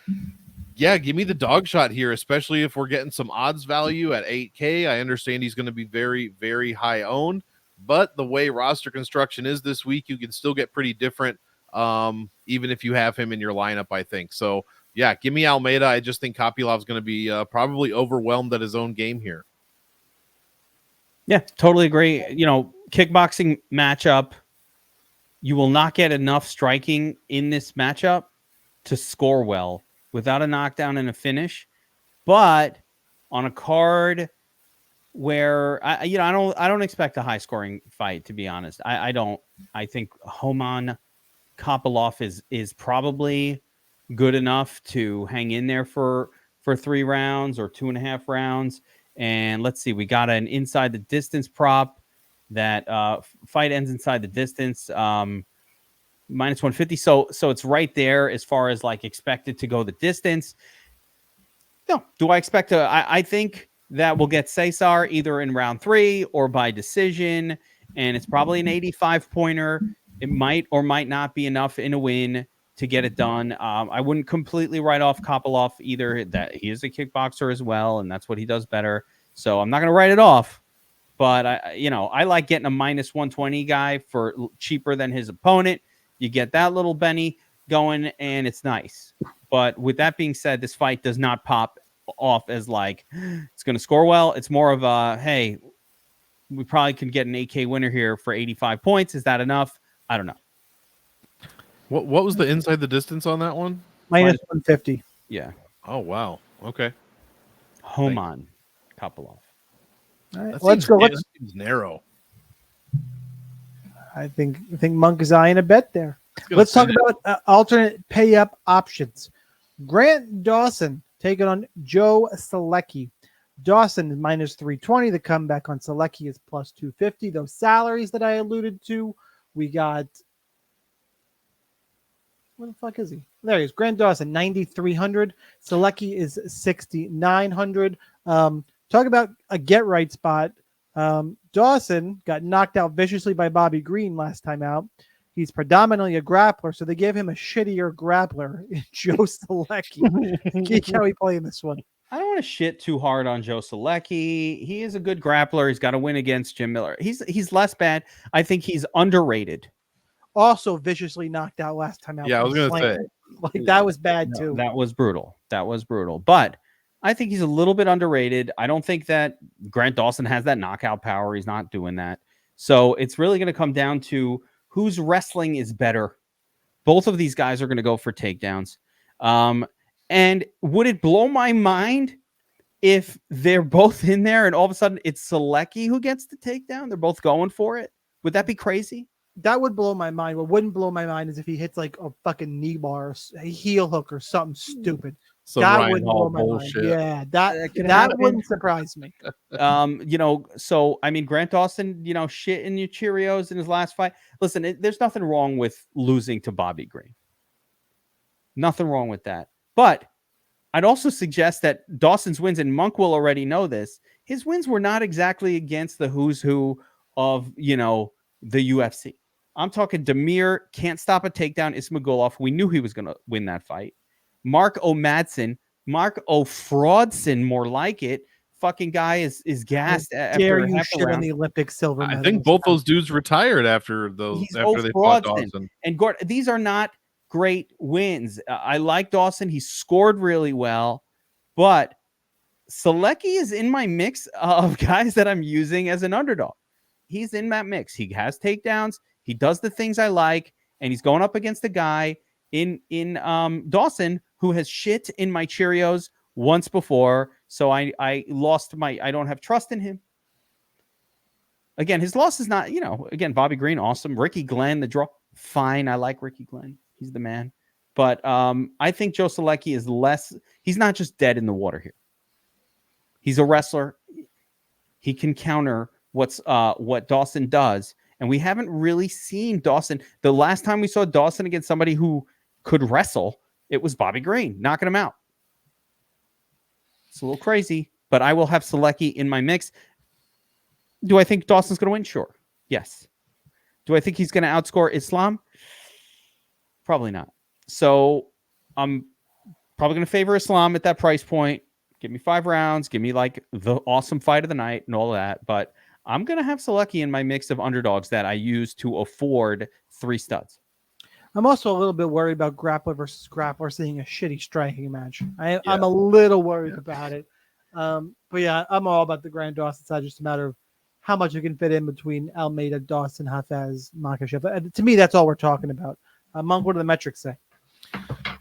yeah, give me the dog shot here, especially if we're getting some odds value at 8K. I understand he's going to be very, very high owned, but the way roster construction is this week, you can still get pretty different, even if you have him in your lineup, I think. So yeah, give me Almeida. I just think Kopylov's going to be probably overwhelmed at his own game here. Yeah, totally agree. Kickboxing matchup, you will not get enough striking in this matchup to score well without a knockdown and a finish. But on a card where I don't expect a high scoring fight, to be honest. I don't. I think Roman Kopylov is probably good enough to hang in there for 3 rounds or 2.5 rounds. And let's see, we got an inside the distance prop that fight ends inside the distance, minus 150. So it's right there as far as like expected to go the distance. No, do I expect I think that will get Cesar either in round 3 or by decision, and it's probably an 85-pointer. It might or might not be enough in a win to get it done. I wouldn't completely write off Kopylov either. That he is a kickboxer as well, and that's what he does better. So I'm not going to write it off. But I like getting a minus 120 guy for cheaper than his opponent. You get that little Benny going, and it's nice. But with that being said, this fight does not pop off as like it's going to score well. It's more of a, hey, we probably can get an 8K winner here for 85 points. Is that enough? I don't know. What was the inside the distance on that one? Minus 150. Yeah. Oh wow. Okay. Homan Kopylov. All right, That let's go. That seems narrow. I think Monk is eyeing a bet there. Let's Let's talk about alternate pay up options. Grant Dawson taking on Joe Selecki. Dawson is minus 320. The comeback on Selecki is plus 250. Those salaries that I alluded to, we got. Where the fuck is he? There he is. Grant Dawson, 9,300. Selecki is 6,900. Talk about a get right spot. Dawson got knocked out viciously by Bobby Green last time out. He's predominantly a grappler, so they gave him a shittier grappler, Joe Selecki. Geek, how he playing this one? I don't want to shit too hard on Joe Selecki. He is a good grappler. He's got a win against Jim Miller. He's less bad. I think he's underrated. Also viciously knocked out last time out. Yeah, I was going to say. Like, that was bad, too. That was brutal. But I think he's a little bit underrated. I don't think that Grant Dawson has that knockout power. He's not doing that. So it's really going to come down to whose wrestling is better. Both of these guys are going to go for takedowns. And would it blow my mind if they're both in there and all of a sudden it's Selecki who gets the takedown? They're both going for it. Would that be crazy? That would blow my mind. What wouldn't blow my mind is if he hits like a fucking knee bar, or a heel hook, or something stupid. Some That Ryan wouldn't Hall blow my bullshit. mind. Yeah, that wouldn't surprise me. So I mean, Grant Dawson, shit in your Cheerios in his last fight. Listen, there's nothing wrong with losing to Bobby Green. Nothing wrong with that. But I'd also suggest that Dawson's wins, and Monk will already know this, his wins were not exactly against the who's who of, the UFC. I'm talking Demir, can't stop a takedown, Ismagulov. We knew he was going to win that fight. Mark O'Madsen, Mark O'Fraudson, more like it. Fucking guy is gassed. Dare you shit on the Olympic silver medal? I think both those dudes retired after they fought Dawson. And Gordon, these are not great wins. I like Dawson. He scored really well, but Selecki is in my mix of guys that I'm using as an underdog. He's in that mix. He has takedowns. He does the things I like, and he's going up against a guy in Dawson who has shit in my Cheerios once before. So I don't have trust in him. Again, his loss is not, again, Bobby Green, awesome. Ricky Glenn, the draw, fine. I like Ricky Glenn. He's the man. But I think Joe Selecki is less, he's not just dead in the water here. He's a wrestler. He can counter what Dawson does. And we haven't really seen Dawson. The last time we saw Dawson against somebody who could wrestle, it was Bobby Green knocking him out. It's a little crazy, but I will have Selecki in my mix. Do I think Dawson's going to win? Sure. Yes. Do I think he's going to outscore Islam? Probably not. So I'm probably going to favor Islam at that price point. Give me 5 rounds. Give me like the awesome fight of the night and all that. But I'm going to have Selecki in my mix of underdogs that I use to afford 3 studs. I'm also a little bit worried about grappler versus grappler seeing a shitty striking match. I'm a little worried about it. But yeah, I'm all about the Grant Dawson side. Just a matter of how much you can fit in between Almeida, Dawson, Hafez, Makhachev. To me, that's all we're talking about. Monk, what do the metrics say?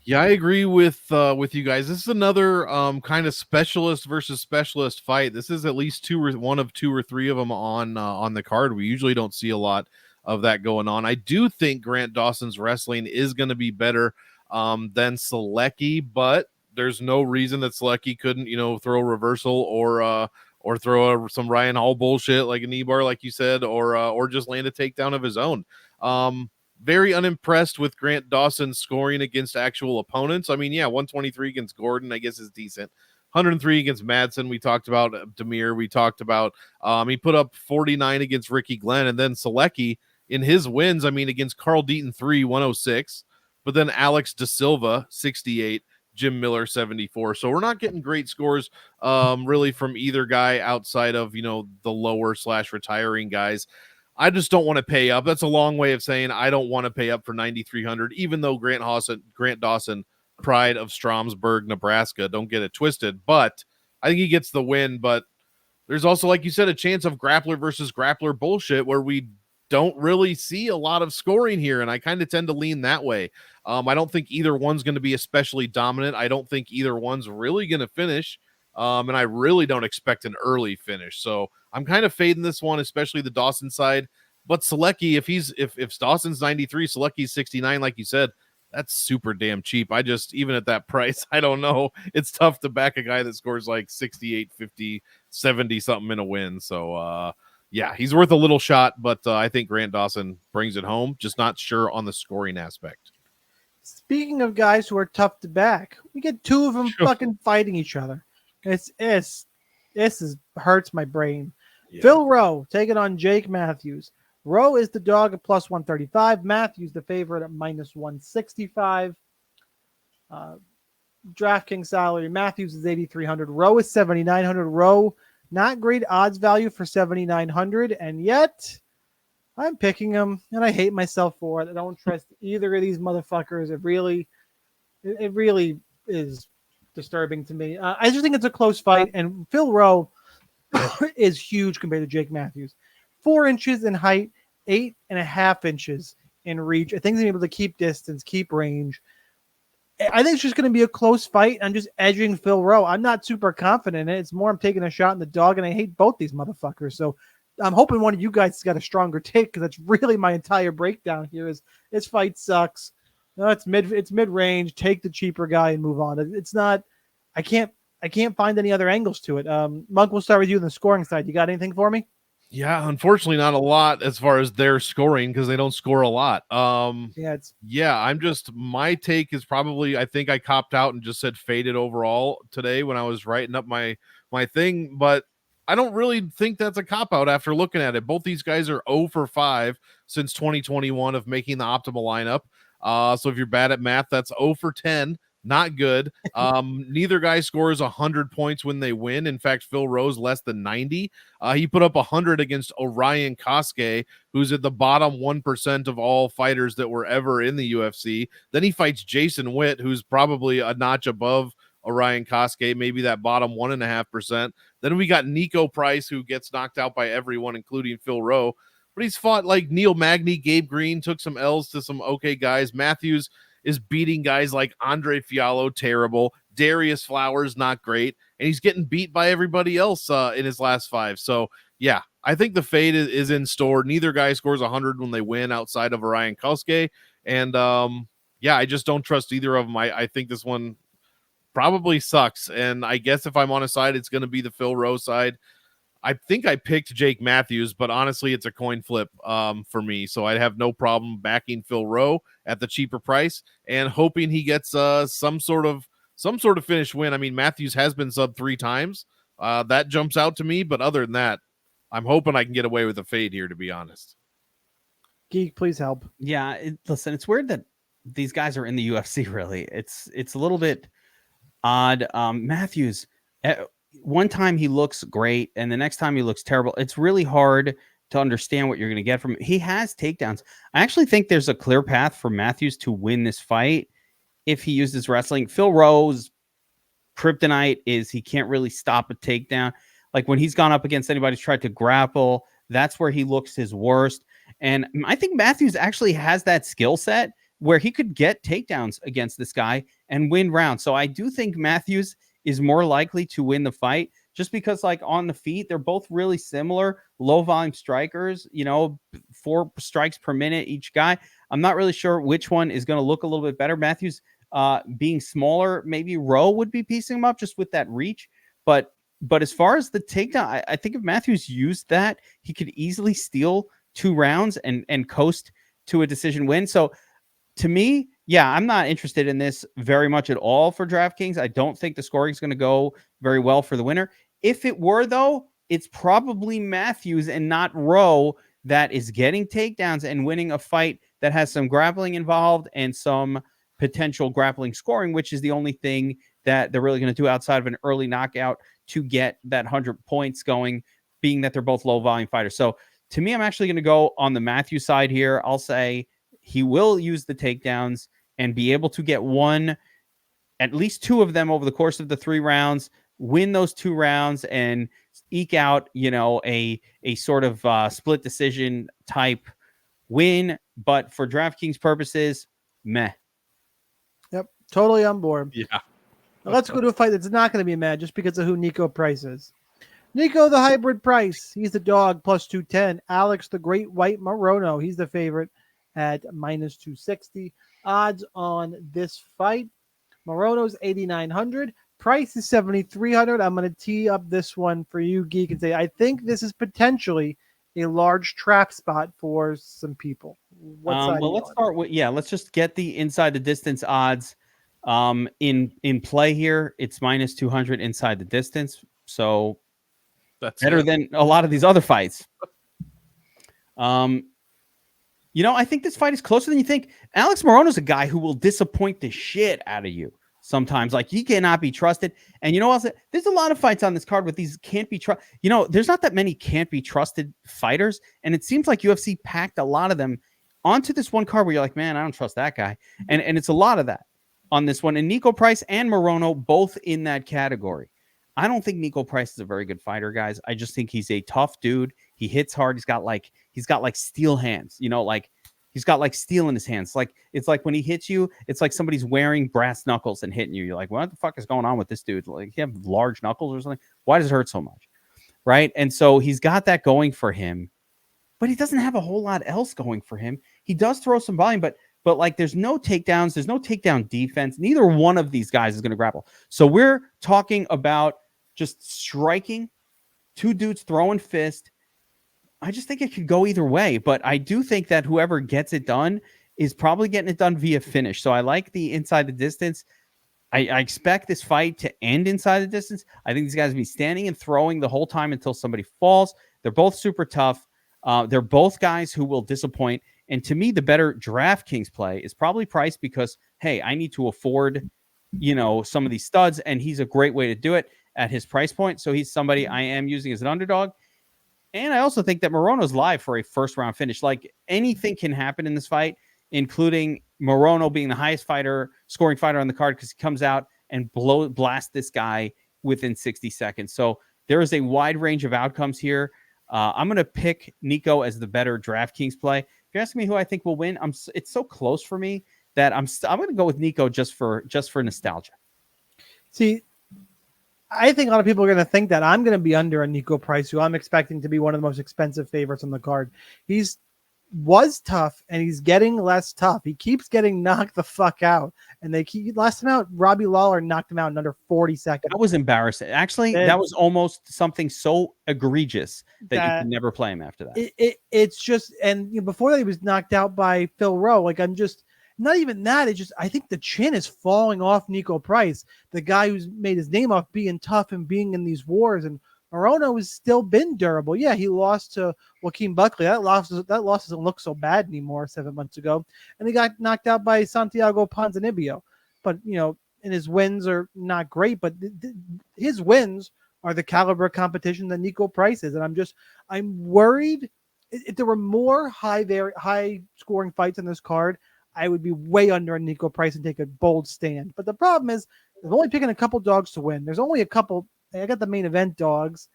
Yeah, I agree with you guys. This is another kind of specialist versus specialist fight. This is at least one of 2 or 3 of them on the card. We usually don't see a lot of that going on. I do think Grant Dawson's wrestling is going to be better than Selecki, but there's no reason that Selecki couldn't, throw a reversal or throw some Ryan Hall bullshit like a knee bar, like you said, or just land a takedown of his own. Very unimpressed with Grant Dawson scoring against actual opponents. I mean, yeah, 123 against Gordon, I guess, is decent. 103 against Madsen. We talked about Demir. We talked about he put up 49 against Ricky Glenn, and then Selecki in his wins. I mean, against Carl Deaton 106, but then Alex Da Silva 68, Jim Miller 74. So we're not getting great scores really from either guy outside of the lower / retiring guys. I just don't want to pay up. That's a long way of saying I don't want to pay up for 9,300, even though Grant Dawson, pride of Stromsburg, Nebraska, don't get it twisted, but I think he gets the win. But there's also, like you said, a chance of grappler versus grappler bullshit where we don't really see a lot of scoring here, and I kind of tend to lean that way. I don't think either one's going to be especially dominant. I don't think either one's really going to finish, and I really don't expect an early finish. So I'm kind of fading this one, especially the Dawson side. But Selecki, if Dawson's 93, Selecki's 69, like you said, that's super damn cheap. Even at that price, I don't know. It's tough to back a guy that scores like 68, 50, 70 something in a win. So, yeah, he's worth a little shot, but I think Grant Dawson brings it home. Just not sure on the scoring aspect. Speaking of guys who are tough to back, we get two of them fucking fighting each other. This hurts my brain. Yeah. Phil Rowe taking on Jake Matthews. Rowe is the dog at plus 135. Matthews the favorite at minus 165. DraftKings salary. Matthews is 8,300. Rowe is 7,900. Rowe, not great odds value for 7,900, and yet I'm picking him, and I hate myself for it. I don't trust either of these motherfuckers. It really is disturbing to me. I just think it's a close fight, and Phil Rowe is huge compared to Jake Matthews. 4 inches in height, 8.5 inches in reach. I think he's able to keep distance, keep range. I think it's just going to be a close fight. I'm just edging Phil Rowe. I'm not super confident in it. It's more I'm taking a shot in the dog, and I hate both these motherfuckers. So I'm hoping one of you guys has got a stronger take, because that's really my entire breakdown here. Is this fight sucks? No, it's mid range. Take the cheaper guy and move on. It's not. I can't find any other angles to it. Monk, we'll start with you on the scoring side. You got anything for me? Yeah, unfortunately, not a lot as far as their scoring, because they don't score a lot. My take is probably, I think I copped out and just said faded overall today when I was writing up my thing, but I don't really think that's a cop out after looking at it. Both these guys are 0 for 5 since 2021 of making the optimal lineup. So if you're bad at math, that's 0 for 10. Not good. Neither guy scores 100 points when they win. In fact, Phil Rowe's less than 90. He put up 100 against Orion Kosuke, who's at the bottom 1% of all fighters that were ever in the UFC. Then he fights Jason Witt, who's probably a notch above Orion Kosuke, maybe that bottom 1.5%. Then we got Nico Price, who gets knocked out by everyone, including Phil Rowe. But he's fought like Neil Magny, Gabe Green, took some L's to some okay guys. Matthews is beating guys like Andre Fiallo, terrible. Darius Flowers, not great. And he's getting beat by everybody else in his last 5. So, yeah, I think the fade is in store. Neither guy scores 100 when they win outside of Orion Kosuke. And, I just don't trust either of them. I think this one probably sucks. And I guess if I'm on a side, it's going to be the Phil Rowe side. I think I picked Jake Matthews, but honestly, it's a coin flip for me. So I'd have no problem backing Phil Rowe at the cheaper price and hoping he gets some sort of finish win. I mean, Matthews has been sub 3 times. That jumps out to me. But other than that, I'm hoping I can get away with a fade here, to be honest. Geek, please help. Yeah, listen, it's weird that these guys are in the UFC, really. It's a little bit odd. Matthews, one time he looks great, and the next time he looks terrible. It's really hard to understand what you're going to get from him. He has takedowns. I actually think there's a clear path for Matthews to win this fight if he uses wrestling. Phil Rowe's kryptonite is he can't really stop a takedown. Like when he's gone up against anybody who's tried to grapple, that's where he looks his worst. And I think Matthews actually has that skill set where he could get takedowns against this guy and win rounds. So I do think Matthews is more likely to win the fight just because, like, on the feet, they're both really similar, low volume strikers, 4 strikes per minute each guy. I'm not really sure which one is going to look a little bit better. Matthews being smaller, maybe Rowe would be piecing him up just with that reach. But as far as the takedown, I think if Matthews used that, he could easily steal 2 rounds and coast to a decision win. So to me, Yeah, I'm not interested in this very much at all for DraftKings. I don't think the scoring is going to go very well for the winner. If it were, though, it's probably Matthews and not Rowe that is getting takedowns and winning a fight that has some grappling involved and some potential grappling scoring, which is the only thing that they're really going to do outside of an early knockout to get that 100 points going, being that they're both low volume fighters. So to me, I'm actually going to go on the Matthews side here. I'll say he will use the takedowns and be able to get at least two of them over the course of the 3 rounds, win those 2 rounds, and eke out, a sort of split decision type win. But for DraftKings purposes, meh. Yep, totally on board. Yeah. Now let's go to a fight that's not going to be mad just because of who Nico Price is. Nico the hybrid Price, he's the dog, plus 210. Alex the Great White Morono, he's the favorite at minus 260. Odds on this fight: Morono's 8,900. Price is 7,300. I'm going to tee up this one for you, Geek, and say I think this is potentially a large trap spot for some people. What side Well, let's start with let's just get the inside the distance odds in play here. It's minus 200 inside the distance, so That's better than a lot of these other fights. I think this fight is closer than you think. Alex Morono's a guy who will disappoint the shit out of you sometimes. Like, he cannot be trusted. And you know what? There's a lot of fights on this card with these can't be trusted. There's not that many can't be trusted fighters. And it seems like UFC packed a lot of them onto this one card where you're like, man, I don't trust that guy. And it's a lot of that on this one. And Nico Price and Morono both in that category. I don't think Nico Price is a very good fighter, guys. I just think he's a tough dude. He hits hard. He's got like steel hands, like he's got like steel in his hands. It's like when he hits you, it's like somebody's wearing brass knuckles and hitting you. You're like, what the fuck is going on with this dude? Like, he have large knuckles or something? Why does it hurt so much? Right. And so he's got that going for him, but he doesn't have a whole lot else going for him. He does throw some volume, but like, there's no takedowns. There's no takedown defense. Neither one of these guys is going to grapple. So we're talking about just striking, 2 dudes throwing fist. I just think it could go either way, but I do think that whoever gets it done is probably getting it done via finish. So I like the inside the distance. I expect this fight to end inside the distance. I think these guys will be standing and throwing the whole time until somebody falls. They're both super tough. They're both guys who will disappoint. And to me, the better DraftKings play is probably Price because, hey, I need to afford, some of these studs, and he's a great way to do it at his price point. So he's somebody I am using as an underdog. And I also think that Morono's live for a first round finish. Like, anything can happen in this fight, including Morono being the highest scoring fighter on the card because he comes out and blast this guy within 60 seconds. So there is a wide range of outcomes here. I'm going to pick Nico as the better DraftKings play. If you're asking me who I think will win, it's so close for me that I'm going to go with Nico just for nostalgia. See, I think a lot of people are going to think that I'm going to be under a Nico Price, who I'm expecting to be one of the most expensive favorites on the card. Was tough, and he's getting less tough. He keeps getting knocked the fuck out. And last time out, Robbie Lawler knocked him out in under 40 seconds. That was embarrassing. Actually, that was almost something so egregious that you could never play him after that. It's just, and before that, he was knocked out by Phil Rowe. Like, I'm just, not even that. It's just, I think the chin is falling off Nico Price, the guy who's made his name off being tough and being in these wars. And Morono has still been durable. Yeah, he lost to Joaquin Buckley. That loss doesn't look so bad anymore 7 months ago. And he got knocked out by Santiago Ponzinibbio. But, and his wins are not great, but his wins are the caliber of competition that Nico Price is. And I'm worried if there were more high scoring fights on this card, I would be way under a Nico Price and take a bold stand. But the problem is, I'm only picking a couple dogs to win. There's only a couple. I got the main event dogs.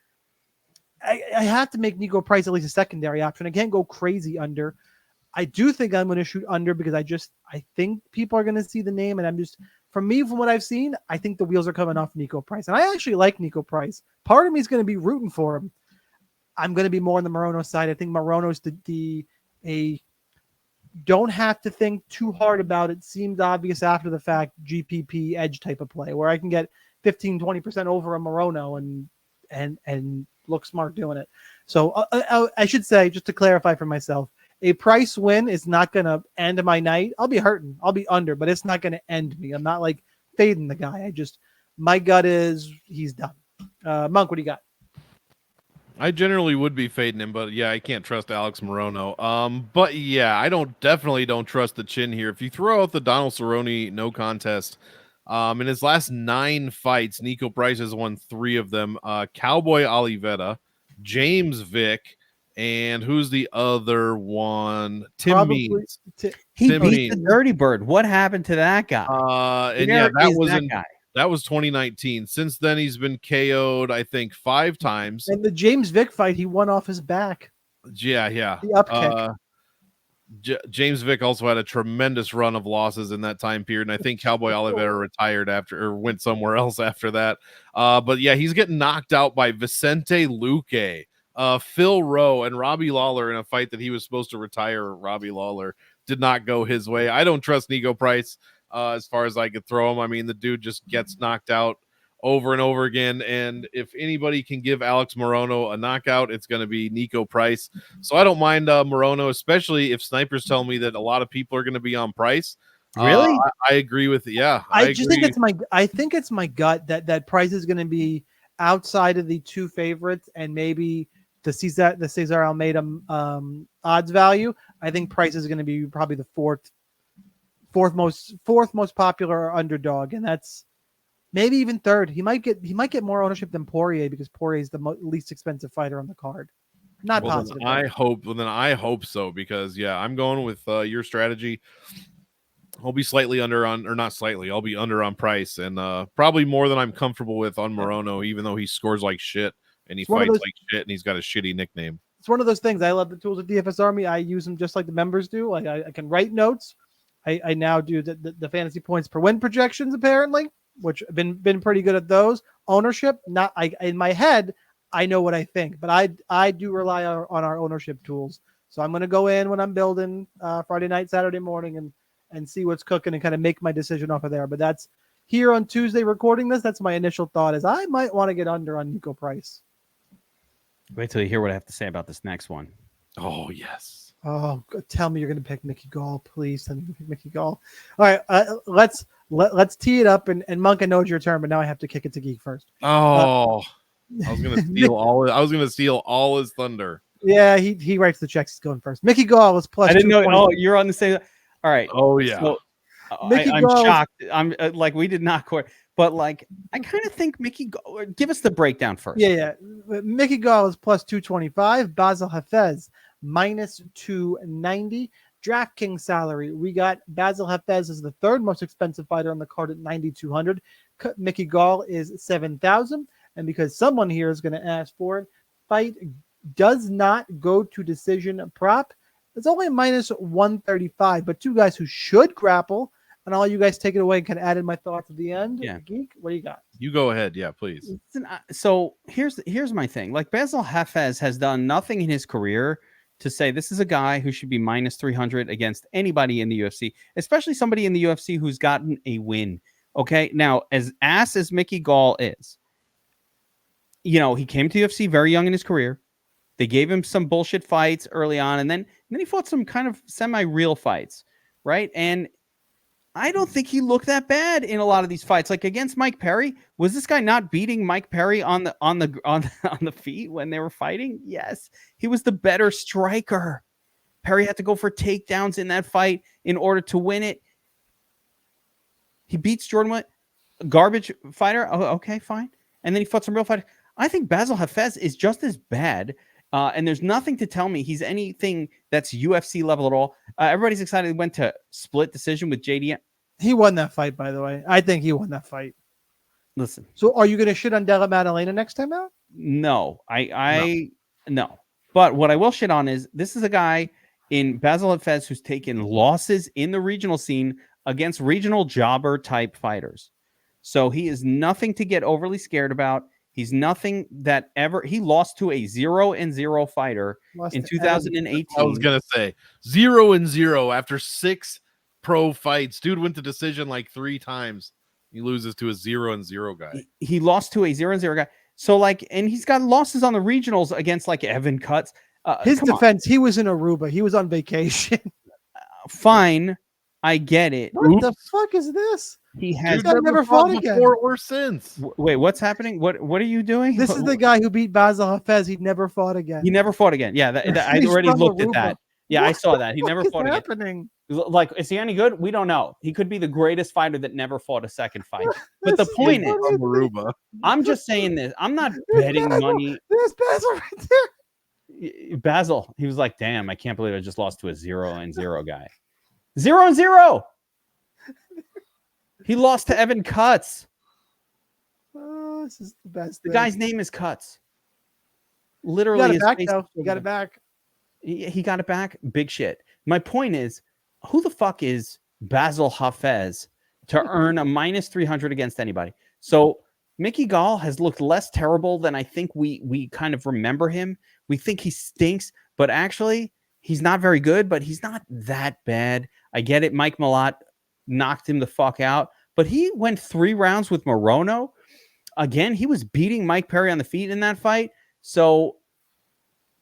I have to make Nico Price at least a secondary option. I can't go crazy under. I do think I'm going to shoot under because I think people are going to see the name. And from what I've seen, I think the wheels are coming off Nico Price. And I actually like Nico Price. Part of me is going to be rooting for him. I'm going to be more on the Morono side. I think Morono's a don't have to think too hard about it. Seems obvious after the fact, GPP edge type of play where I can get 15-20% over a Morono and look smart doing it. So I should say, just to clarify for myself, A Price win is not going to end my night. I'll be hurting. I'll be under, but it's not going to end me. I'm not like fading the guy. My gut is he's done. Monk, what do you got? I generally would be fading him, but yeah, I can't trust Alex Morono. But yeah, I definitely don't trust the chin here. If you throw out the Donald Cerrone no contest, in his last 9 fights, Nico Price has won 3 of them. Cowboy Oliveira, James Vick, and who's the other one? Tim Means. He Tim beat Means. the Dirty Bird. What happened to that guy? And Where yeah, that is was that guy? That was 2019. Since then, he's been KO'd, I think, 5 times. And the James Vick fight, he won off his back. Yeah. The up kick. James Vick also had a tremendous run of losses in that time period, and I think Cowboy Oliveira retired after or went somewhere else after that. But yeah, he's getting knocked out by Vicente Luque, Phil Rowe, and Robbie Lawler in a fight that he was supposed to retire. Robbie Lawler did not go his way. I don't trust Nico Price as far as I could throw him. I mean, the dude just gets knocked out over and over again. And if anybody can give Alex Morono a knockout, it's going to be Nico Price. So I don't mind Morono, especially if snipers tell me that a lot of people are going to be on Price. Really? I agree with it. Yeah. I think it's my gut that Price is going to be outside of the 2 favorites and maybe the Cesar Almeida odds value. I think Price is going to be probably the fourth most popular underdog, and that's maybe even third. He might get more ownership than Poirier because Poirier is the least expensive fighter on the card. Not positive. I hope so, because yeah, I'm going with your strategy. I'll be slightly under on, or not slightly. I'll be under on Price, and probably more than I'm comfortable with on Morono, even though he scores like shit and he fights like shit and he's got a shitty nickname. It's one of those things. I love the tools of DFS Army. I use them just like the members do. Like I can write notes. I now do the fantasy points per win projections, apparently, which have been pretty good at those. Ownership, in my head, I know what I think, but I do rely on our ownership tools. So I'm going to go in when I'm building Friday night, Saturday morning, and see what's cooking and kind of make my decision off of there. But that's here on Tuesday recording this. That's my initial thought is I might want to get under on Nico Price. Wait till you hear what I have to say about this next one. Oh, yes. Oh, tell me you're going to pick Mickey Gall, please. Tell me you pick Mickey Gall. All right, let's tee it up. And Monk, I know it's your turn, but now I have to kick it to Geek first. Oh, I was going to steal all his thunder. Yeah, he writes the checks. He's going first. Mickey Gall was plus. I didn't know. Oh, you're on the same. All right. Oh yeah. So, I'm shocked. I'm like we did not court, but like I kind of think Mickey. Give us the breakdown first. Yeah. Mickey Gall is plus 225. Basil Hafez minus 290. DraftKings salary. We got Basil Hafez is the 3rd most expensive fighter on the card at 9,200. Mickey Gall is 7,000. And because someone here is going to ask for it, fight does not go to decision prop. It's only minus 135, but 2 guys who should grapple. And all you guys take it away and kind of add in my thoughts at the end. Yeah. Geek, what do you got? You go ahead. Yeah, please. So here's my thing. Like Basil Hafez has done nothing in his career to say this is a guy who should be minus 300 against anybody in the UFC, especially somebody in the UFC who's gotten a win. Okay. Now, as ass as Mickey Gall is, you know, he came to UFC very young in his career. They gave him some bullshit fights early on, and then he fought some kind of semi-real fights, right? And I don't think he looked that bad in a lot of these fights. Like against Mike Perry, was this guy not beating Mike Perry on the feet when they were fighting? Yes, he was the better striker. Perry had to go for takedowns in that fight in order to win it. He beats Jordan White, garbage fighter. Oh, okay, fine. And then he fought some real fighters. I think Basil Hafez is just as bad. And there's nothing to tell me he's anything that's UFC level at all. Everybody's excited. He went to split decision with JD. He won that fight, by the way. I think he won that fight. Listen. So are you going to shit on Della Maddalena next time out? No. No. But what I will shit on is this is a guy in Basil Hafez who's taken losses in the regional scene against regional jobber type fighters. So he is nothing to get overly scared about. He's nothing that ever he lost to a 0-0 fighter in 2018. I was gonna say 0-0 after 6 pro fights. Dude went to decision like 3 times. He loses to a 0-0 guy. He lost to a 0-0 guy. So like, and he's got losses on the regionals against like Evan Cutts. His come on. defense, he was in Aruba. He was on vacation. Fine, I get it. What the fuck is this? He has Dude, never fought again. before or since. Wait, what's happening? What are you doing? This is the guy who beat Basil Hafez. He never fought again. He never fought again. Yeah, I He's already from looked at Aruba. that. Yeah, What I saw that. He the never fuck is fought again. happening? Like, is he any good? We don't know. He could be the greatest fighter that never fought a second fight. But the This point is, funny. From Aruba. I'm just saying this. I'm not There's betting Basil. money. There's Basil right there. Basil, he was like, damn, I can't believe I just lost to a 0-0 guy. 0-0. He lost to Evan Cutts. Oh, this is the best. The thing. guy's name is Cutts. You Literally, got it his back face though. is You got it back. He got it back. Big shit. My point is, who the fuck is Basil Hafez to earn a -300 against anybody? So Mickey Gall has looked less terrible than I think we kind of remember him. We think he stinks, but actually he's not very good, but he's not that bad. I get it. Mike Malott knocked him the fuck out, but he went 3 rounds with Morono. Again, he was beating Mike Perry on the feet in that fight. So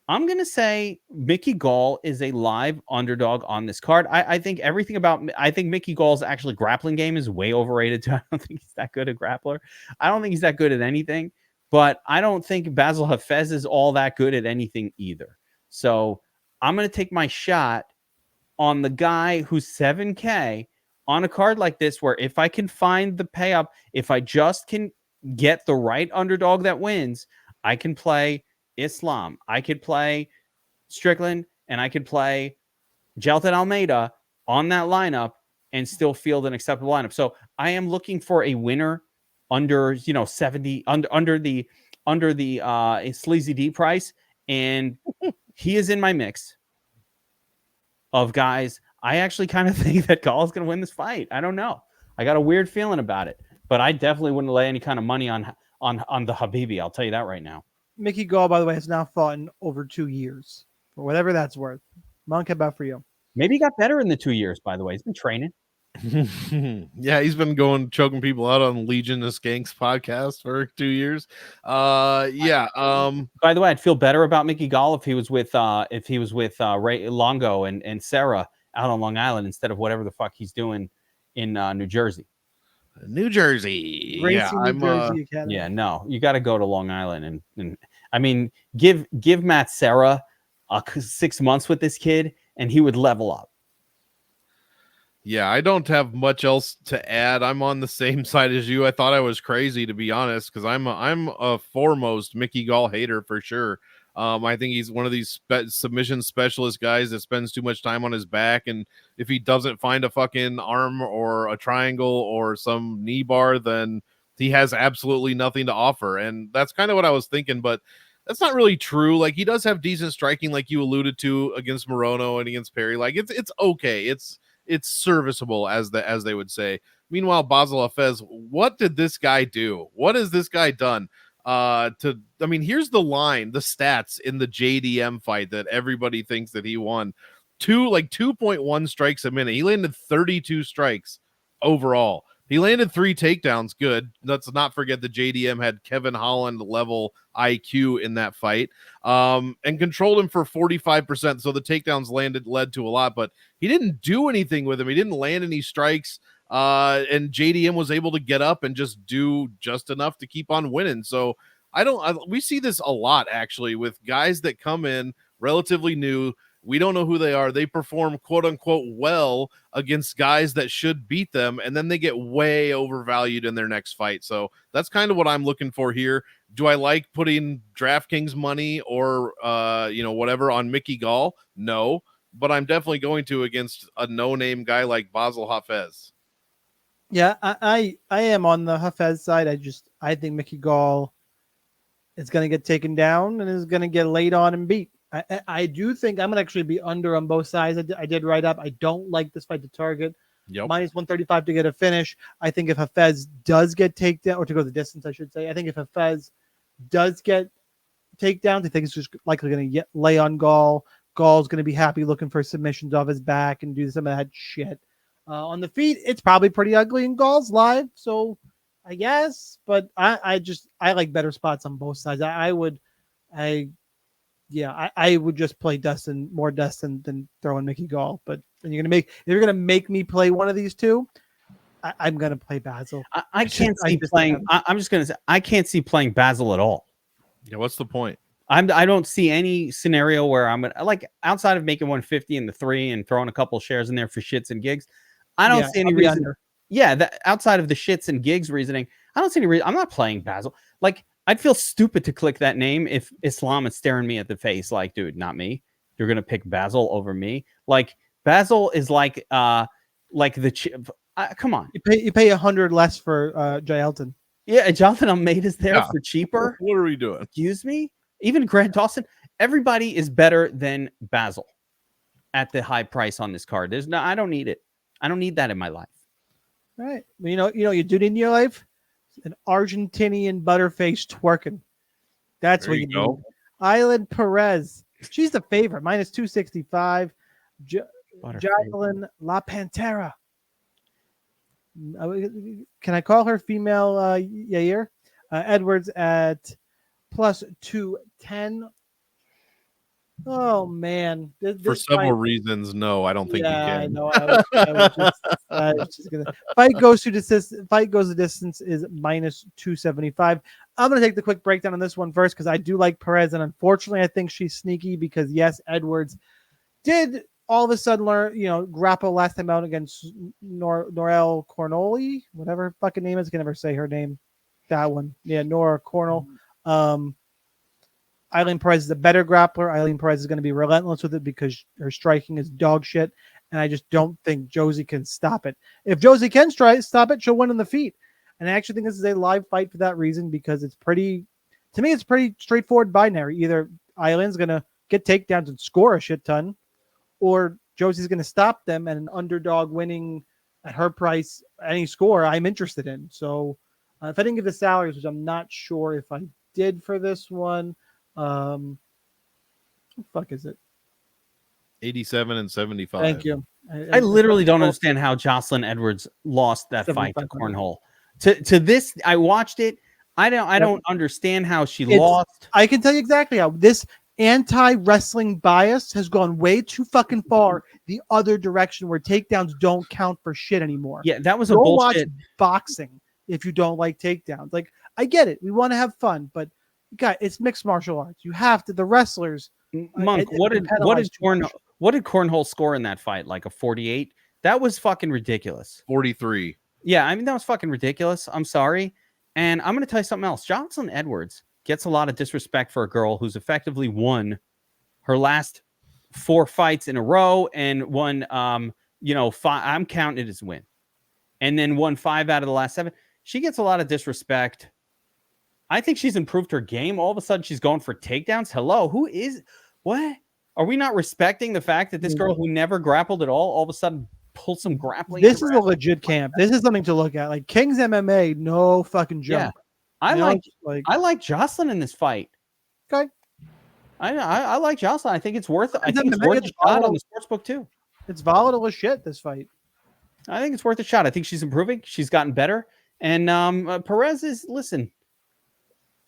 I'm going to say Mickey Gall is a live underdog on this card. I think everything about, I think Mickey Gall's actually grappling game is way overrated too. I don't think he's that good a grappler. I don't think he's that good at anything, but I don't think Basil Hafez is all that good at anything either. So I'm going to take my shot on the guy who's 7K on a card like this, where if I can find the pay up, if I just can get the right underdog that wins, I can play Islam, I could play Strickland, and I could play Jailton Almeida on that lineup and still field an acceptable lineup. So I am looking for a winner under 70 under the Sleazy D price, and he is in my mix of guys. I actually kind of think that Gall is going to win this fight. I don't know. I got a weird feeling about it, but I definitely wouldn't lay any kind of money on the Habibi. I'll tell you that right now. Mickey Gall, by the way, has now fought in over 2 years, or whatever that's worth. Monk, how about for you? Maybe he got better in the 2 years, by the way. He's been training. Yeah, he's been choking people out on Legion of Skanks podcast for 2 years. Yeah. By the way, I'd feel better about Mickey Gall if he was with Ray Longo and Sarah out on Long Island instead of whatever the fuck he's doing in New Jersey. New Jersey. Gracie, New Jersey Academy. Yeah, no, you got to go to Long Island and I mean, give Matt Serra 6 months with this kid and he would level up. Yeah, I don't have much else to add. I'm on the same side as you. I thought I was crazy, to be honest, because I'm a foremost Mickey Gall hater for sure. I think he's one of these submission specialist guys that spends too much time on his back, and if he doesn't find a fucking arm or a triangle or some knee bar, then he has absolutely nothing to offer. And that's kind of what I was thinking, but that's not really true. Like, he does have decent striking, like you alluded to, against Morono and against Perry. Like, it's okay. It's serviceable, as they would say. Meanwhile, Basil Hafez, what did this guy do? What has this guy done? Here's the stats in the JDM fight that everybody thinks that he won. 2.1 strikes a minute. He landed 32 strikes overall. He landed 3 takedowns. Good. Let's not forget the JDM had Kevin Holland level IQ in that fight, and controlled him for 45%. So the takedowns led to a lot, but he didn't do anything with him. He didn't land any strikes. And JDM was able to get up and just do just enough to keep on winning. So we see this a lot, actually, with guys that come in relatively new. We don't know who they are. They perform quote unquote well against guys that should beat them, and then they get way overvalued in their next fight. So that's kind of what I'm looking for here. Do I like putting DraftKings money or whatever on Mickey Gall? No, but I'm definitely going to against a no-name guy like Basil Hafez. Yeah, I am on the Hafez side. I think Mickey Gall is going to get taken down and is going to get laid on and beat. I do think I'm going to actually be under on both sides. I did write up. I don't like this fight to target. Yep. Minus 135 to get a finish. I think if Hafez does get takedown, or to go the distance, I should say. I think if Hafez does get takedowns, I think it's just likely going to lay on Gall. Gall's going to be happy looking for submissions off his back and do some of that shit. On the feet, it's probably pretty ugly, and Gall's live, so I guess. But I like better spots on both sides. Yeah, I would just play Dustin than throwing Mickey Gall. But if you're gonna make me play one of these two, I'm gonna play Basil. I can't see playing. I'm just gonna say I can't see playing Basil at all. Yeah, what's the point? I don't see any scenario where I'm gonna like outside of making 150 in the 3 and throwing a couple shares in there for shits and gigs. I don't see any reason. Yeah, that outside of the shits and gigs reasoning, I don't see any reason. I'm not playing Basil. Like I'd feel stupid to click that name if Islam is staring me at the face. Like, dude, not me. You're gonna pick Basil over me. Like Basil is like the come on. You pay 100 less for Jay Elton. Yeah, Jonathan Almeida is there for cheaper. What are we doing? Excuse me. Even Grant Dawson, everybody is better than Basil at the high price on this card. I don't need it. I don't need that in my life. All right. Well, you do need in your life an Argentinian butterface twerking. That's what you need. Island Perez. She's the favorite. -265. Jacqueline La Pantera. Can I call her female Yair? Edwards at +210. Oh man! For several reasons, no, I don't think you can. I know. I was just gonna. Fight goes the distance is -275. I'm gonna take the quick breakdown on this one first because I do like Perez, and unfortunately, I think she's sneaky because yes, Edwards did all of a sudden learn, grapple last time out against Norel Cornoli, whatever her fucking name is. I can never say her name. That one, yeah, Nora Cornell. Eileen Perez is a better grappler. Eileen Perez is going to be relentless with it because her striking is dog shit, and I just don't think Josie can stop it. If Josie can stop it, she'll win on the feet. And I actually think this is a live fight for that reason because it's pretty straightforward binary. Either Eileen's going to get takedowns and score a shit ton, or Josie's going to stop them and an underdog winning at her price, any score I'm interested in. So if I didn't give the salaries, which I'm not sure if I did for this one, what the fuck is it? 87 and 75. Thank you. I literally don't understand how Jocelyn Edwards lost that fight to Cornhole. To this, I watched it. I don't understand how she lost. I can tell you exactly how this anti-wrestling bias has gone way too fucking far the other direction where takedowns don't count for shit anymore. Yeah, that was a bullshit. Watch boxing if you don't like takedowns. Like, I get it. We want to have fun, but God, it's mixed martial arts. You have to. The wrestlers. Monk, what did Cornhole score in that fight? Like a 48? That was fucking ridiculous. 43. Yeah, I mean that was fucking ridiculous. I'm sorry, and I'm going to tell you something else. Jocelyn Edwards gets a lot of disrespect for a girl who's effectively won her last 4 fights in a row and won, 5. I'm counting it as win, and then won 5 out of the last 7. She gets a lot of disrespect. I think she's improved her game. All of a sudden, she's going for takedowns. Hello, what? Are we not respecting the fact that this girl who never grappled at all of a sudden pulled some grappling? This is a legit camp. This is something to look at. Like King's MMA, no fucking joke. Yeah. I like Jocelyn in this fight. Okay. I like Jocelyn. I think it's worth a shot on the sportsbook too. It's volatile as shit, this fight. I think it's worth a shot. I think she's improving. She's gotten better. And Perez is, listen,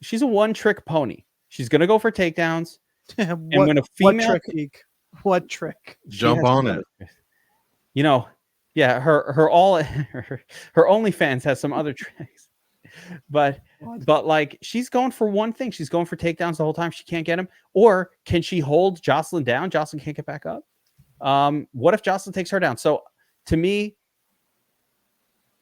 she's a one-trick pony. She's going to go for takedowns. And when a female... What trick? Jump on it. Yeah, her OnlyFans has some other tricks. But like she's going for one thing. She's going for takedowns the whole time. She can't get him. Or can she hold Jocelyn down? Jocelyn can't get back up. What if Jocelyn takes her down? So to me,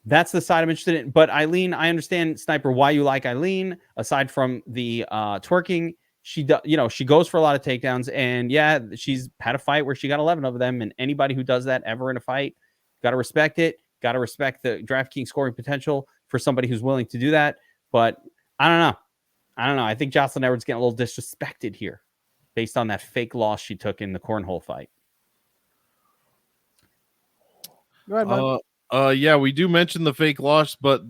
that's the side I'm interested in. But Eileen, I understand, Sniper, why you like Eileen. Aside from the twerking, she goes for a lot of takedowns. And yeah, she's had a fight where she got 11 of them. And anybody who does that ever in a fight, got to respect it. Got to respect the DraftKings scoring potential for somebody who's willing to do that. But I don't know. I think Jocelyn Edwards getting a little disrespected here based on that fake loss she took in the cornhole fight. Go ahead, Mike. Yeah, we do mention the fake loss, but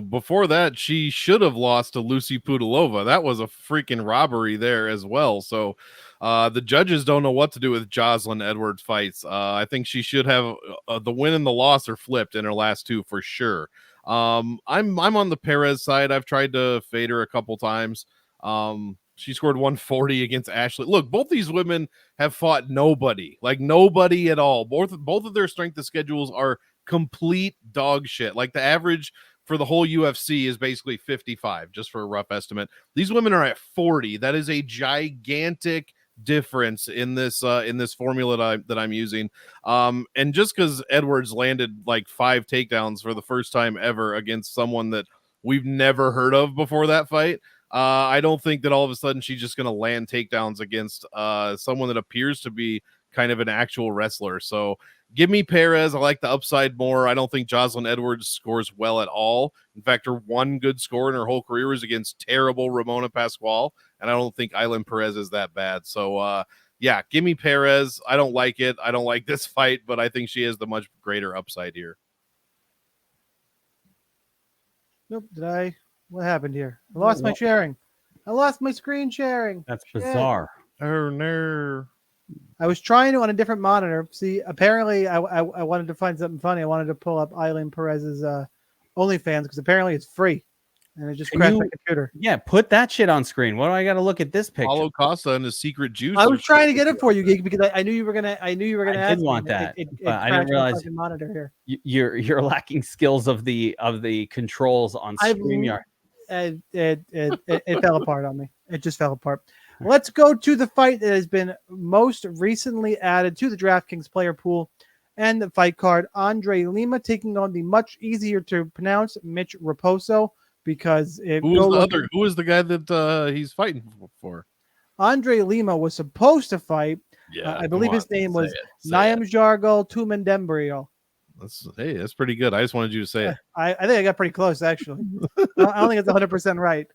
before that, she should have lost to Lucy Pudilova. That was a freaking robbery there as well. So the judges don't know what to do with Jocelyn Edwards fights. I think she should have the win and the loss are flipped in her last 2 for sure. I'm on the Perez side. I've tried to fade her a couple times. She scored 140 against Ashley. Look, both these women have fought nobody, like nobody at all. Both of their strength of schedules are complete dog shit. Like the average for the whole UFC is basically 55, just for a rough estimate. These women are at 40. That is a gigantic difference in this formula that I'm using. And just because Edwards landed like 5 takedowns for the first time ever against someone that we've never heard of before that fight, I don't think that all of a sudden she's just going to land takedowns against someone that appears to be kind of an actual wrestler. So give me Perez. I like the upside more. I don't think Jocelyn Edwards scores well at all. In fact, her one good score in her whole career was against terrible Ramona Pascual, and I don't think Island Perez is that bad. So, yeah, give me Perez. I don't like it. I don't like this fight, but I think she has the much greater upside here. Nope. What happened here? I lost my sharing. I lost my screen sharing. That's bizarre. Oh, no. I was trying to on a different monitor. See, apparently I wanted to find something funny. I wanted to pull up Eileen Perez's OnlyFans because apparently it's free. And it just crashed my computer. Yeah, put that shit on screen. What do I got to look at this picture? Paulo Costa and his secret juice. I was trying to get it for you, Geek, because I knew you were gonna. I did want that. But I didn't realize monitor here. You're lacking skills of the controls on StreamYard. It fell apart on me. It just fell apart. Let's go to the fight that has been most recently added to the DraftKings player pool and the fight card. Andre Lima taking on the much easier to pronounce Mitch Raposo. Because who is the guy that he's fighting for? Andre Lima was supposed to fight. Yeah, I believe his name was Niam Jargo Tumendembrio. That's pretty good. I just wanted you to say it. I think I got pretty close, actually. I don't think it's 100% right.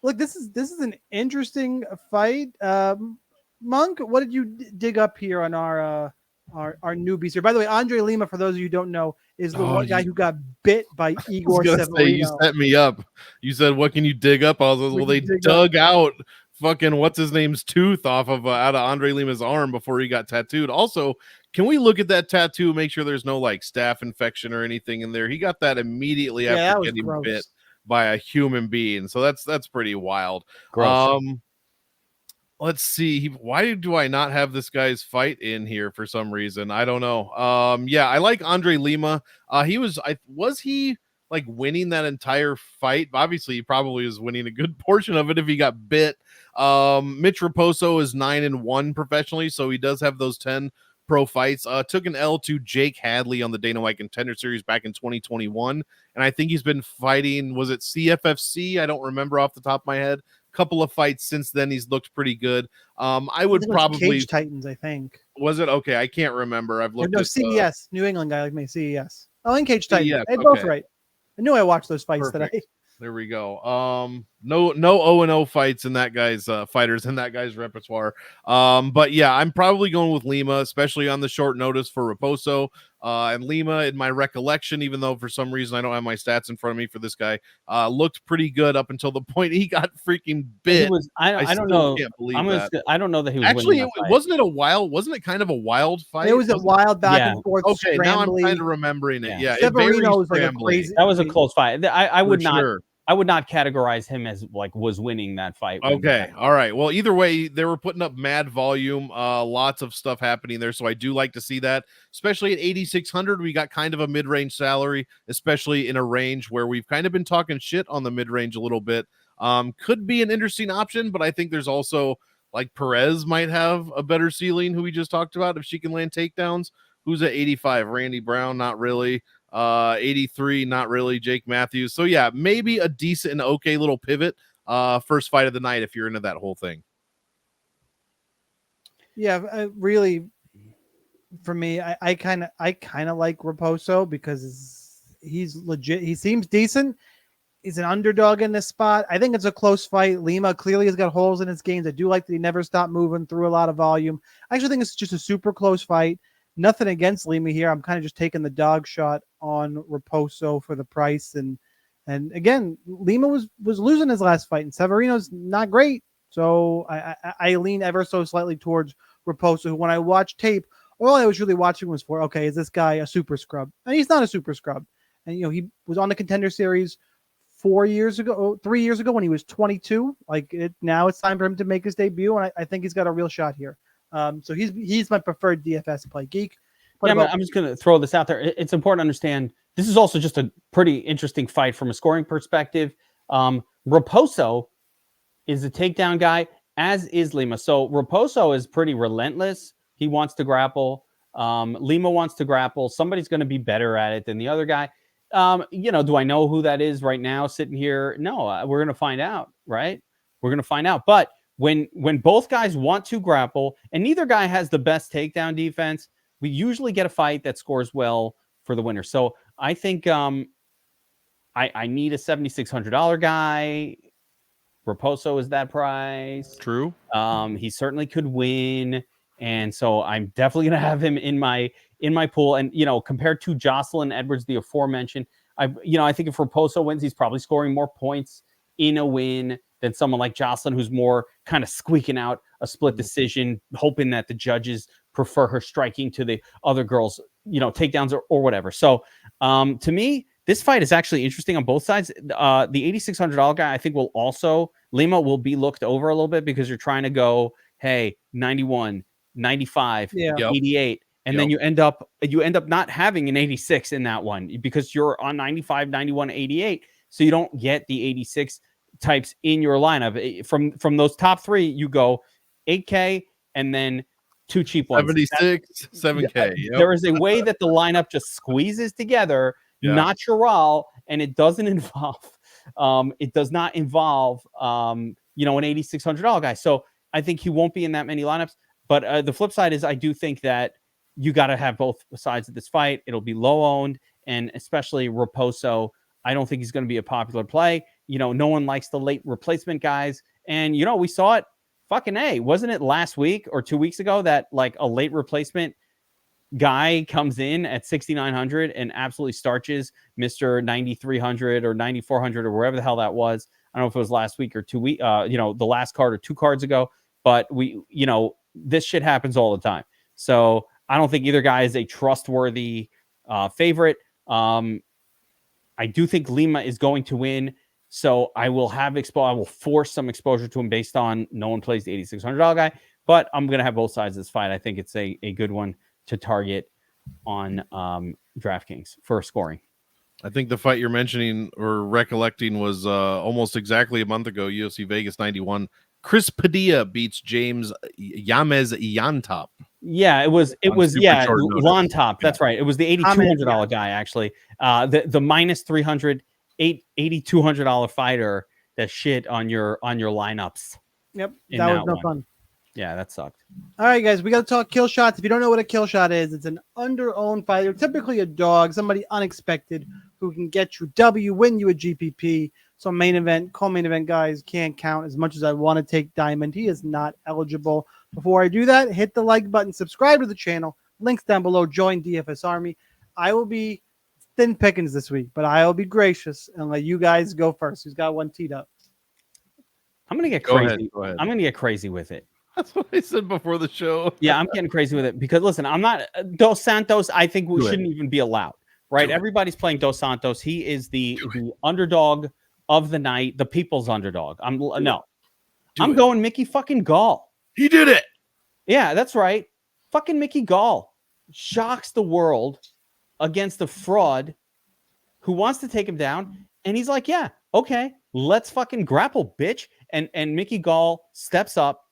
Look, this is an interesting fight. Monk, what did you dig up here on our newbies here? By the way, Andre Lima, for those of you who don't know, is the one guy who got bit by Igor Severino. You set me up. You said, "What can you dig up?" I was like, "Well, they dug out fucking what's his name's tooth out of Andre Lima's arm before he got tattooed." Also, can we look at that tattoo, make sure there's no like staph infection or anything in there? He got that immediately after getting bit by a human being, so that's pretty wild. Gross. Let's see. Why do I not have this guy's fight in here for some reason? I don't know. Yeah, I like Andre Lima. Was he like winning that entire fight? Obviously, he probably was winning a good portion of it if he got bit. Mitch Raposo is 9-1 professionally, so he does have those 10 pro fights. Took an L to Jake Hadley on the Dana White Contender Series back in 2021, and I think he's been fighting. Was it CFFC? I don't remember off the top of my head. Couple of fights since then, he's looked pretty good. I would probably Cage Titans, I think. Was it? Okay, I can't remember. I've looked at CES, New England guy like me, CES. Oh, and Cage Titans. They both right. I knew I watched those fights today. There we go. No 0-0 fights in that guy's fighters in that guy's repertoire. But yeah, I'm probably going with Lima, especially on the short notice for Raposo. And Lima, in my recollection, even though for some reason I don't have my stats in front of me for this guy, looked pretty good up until the point he got freaking bit. I don't know. I don't know that he was actually. Wasn't it kind of a wild fight? It was a wild back and forth. Okay, now I'm kind of remembering it. Yeah, Severino was like a crazy. That was a close fight. I would not. Sure. I would not categorize him as like was winning that fight. Okay. All right. Well, either way, they were putting up mad volume, lots of stuff happening there. So I do like to see that, especially at 8,600. We got kind of a mid-range salary, especially in a range where we've kind of been talking shit on the mid-range a little bit. Could be an interesting option, but I think there's also like Perez might have a better ceiling, who we just talked about, if she can land takedowns. Who's at 85? Randy Brown? Not really. 83, not really. Jake Matthews. So yeah, maybe a decent and okay little pivot first fight of the night if you're into that whole thing. Yeah, really, for me, I kind of like Raposo because he's legit. He seems decent. He's an underdog in this spot. I think it's a close fight. Lima clearly has got holes in his games. I do like that he never stopped moving through a lot of volume. I actually think it's just a super close fight. Nothing against Lima here. I'm kind of just taking the dog shot on Raposo for the price. And again, Lima was losing his last fight, and Severino's not great. So I lean ever so slightly towards Raposo, who when I watched tape, all I was really watching was for, okay, is this guy a super scrub? And he's not a super scrub. And, he was on the Contender Series 3 years ago when he was 22. Now it's time for him to make his debut, and I think he's got a real shot here. So he's my preferred DFS play. Geek. I'm just going to throw this out there. It's important to understand this is also just a pretty interesting fight from a scoring perspective. Raposo is a takedown guy, as is Lima. So Raposo is pretty relentless. He wants to grapple. Lima wants to grapple. Somebody's going to be better at it than the other guy. Do I know who that is right now sitting here? No, we're going to find out, right? We're going to find out. But when both guys want to grapple and neither guy has the best takedown defense, we usually get a fight that scores well for the winner. So I think I need a $7,600 guy. Raposo is that price. True. He certainly could win. And so I'm definitely going to have him in my pool. And, compared to Jocelyn Edwards, the aforementioned, I think if Raposo wins, he's probably scoring more points in a win than someone like Jocelyn, who's more kind of squeaking out a split decision, hoping that the judges prefer her striking to the other girls, takedowns or whatever. So to me, this fight is actually interesting on both sides. The $8,600 guy, I think Lima will be looked over a little bit because you're trying to go, hey, 91, 95, 88. And then you end up not having an 86 in that one because you're on 95, 91, 88. So you don't get the 86 types in your lineup. From those top three, you go 8K and then two cheap ones. 76, 7K. Yep. There is a way that the lineup just squeezes together, natural, and it doesn't involve an $8,600 guy. So I think he won't be in that many lineups. But the flip side is I do think that you got to have both sides of this fight. It'll be low owned, and especially Raposo. I don't think he's going to be a popular play. No one likes the late replacement guys. And, we saw it fucking A. Wasn't it last week or 2 weeks ago that like a late replacement guy comes in at 6,900 and absolutely starches Mr. 9,300 or 9,400 or wherever the hell that was. I don't know if it was last week or 2 weeks, the last card or 2 cards ago. But this shit happens all the time. So I don't think either guy is a trustworthy favorite. I do think Lima is going to win. So I will I will force some exposure to him based on no one plays the $8,600 guy. But I'm going to have both sides of this fight. I think it's a good one to target on DraftKings for scoring. I think the fight you're mentioning or recollecting was almost exactly a month ago, UFC Vegas 91. Chris Padilla beats James Yamez Yantop. Yeah, it was Lontop. That's right. It was the $8,200 guy, actually. The minus 300, $8,200 fighter that shit on your lineups. Yep, that was no fun. Yeah, that sucked. All right, guys, we got to talk kill shots. If you don't know what a kill shot is, it's an under-owned fighter, typically a dog, somebody unexpected who can get you W, win you a GPP. So main event, co-main event guys can't count. As much as I want to take Diamond, he is not eligible. Before I do that, hit the like button, subscribe to the channel. Links down below. Join DFS Army. I will be thin pickings this week, but I will be gracious and let you guys go first. Who's got one teed up? I'm gonna get crazy. Go ahead. I'm gonna get crazy with it. That's what I said before the show. Yeah, I'm getting crazy with it because listen, I'm not Dos Santos. I think we shouldn't even be allowed. Right? Everybody's playing Dos Santos. He is the underdog of the night, the people's underdog. I'm going Mickey fucking Gall. He did it. Yeah, that's right. Fucking Mickey Gall shocks the world against a fraud who wants to take him down. And he's like, yeah, okay, let's fucking grapple, bitch. And Mickey Gall steps up.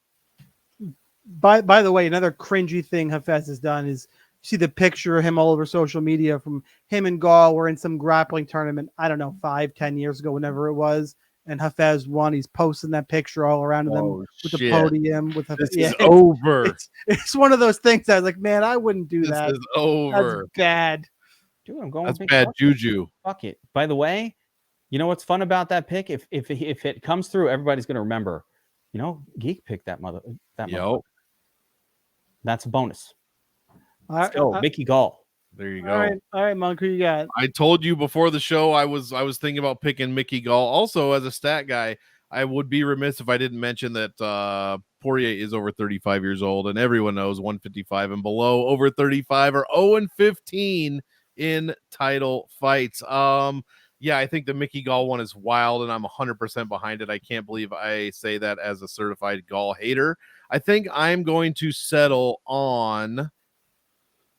By the way, another cringy thing Hafez has done is see the picture of him all over social media from him and Gall were in some grappling tournament, I don't know, 5-10 years ago, whenever it was. And Hafez won. He's posting that picture all around them with the podium. With Hafez. It's over. It's one of those things I was like, man, I wouldn't do that. This is over. That's bad. Dude, I'm going. That's bad juju. Fuck it. By the way, you know what's fun about that pick? If it comes through, everybody's going to remember. Geek picked that mother. That's a bonus. Let's go, Mickey Gall. There you go. All right, Monk, who you got? I told you before the show I was thinking about picking Mickey Gall. Also, as a stat guy, I would be remiss if I didn't mention that Poirier is over 35 years old, and everyone knows 155 and below over 35 are 0-15 in title fights. Yeah, I think the Mickey Gall one is wild, and I'm 100% behind it. I can't believe I say that as a certified Gall hater. I think I'm going to settle on.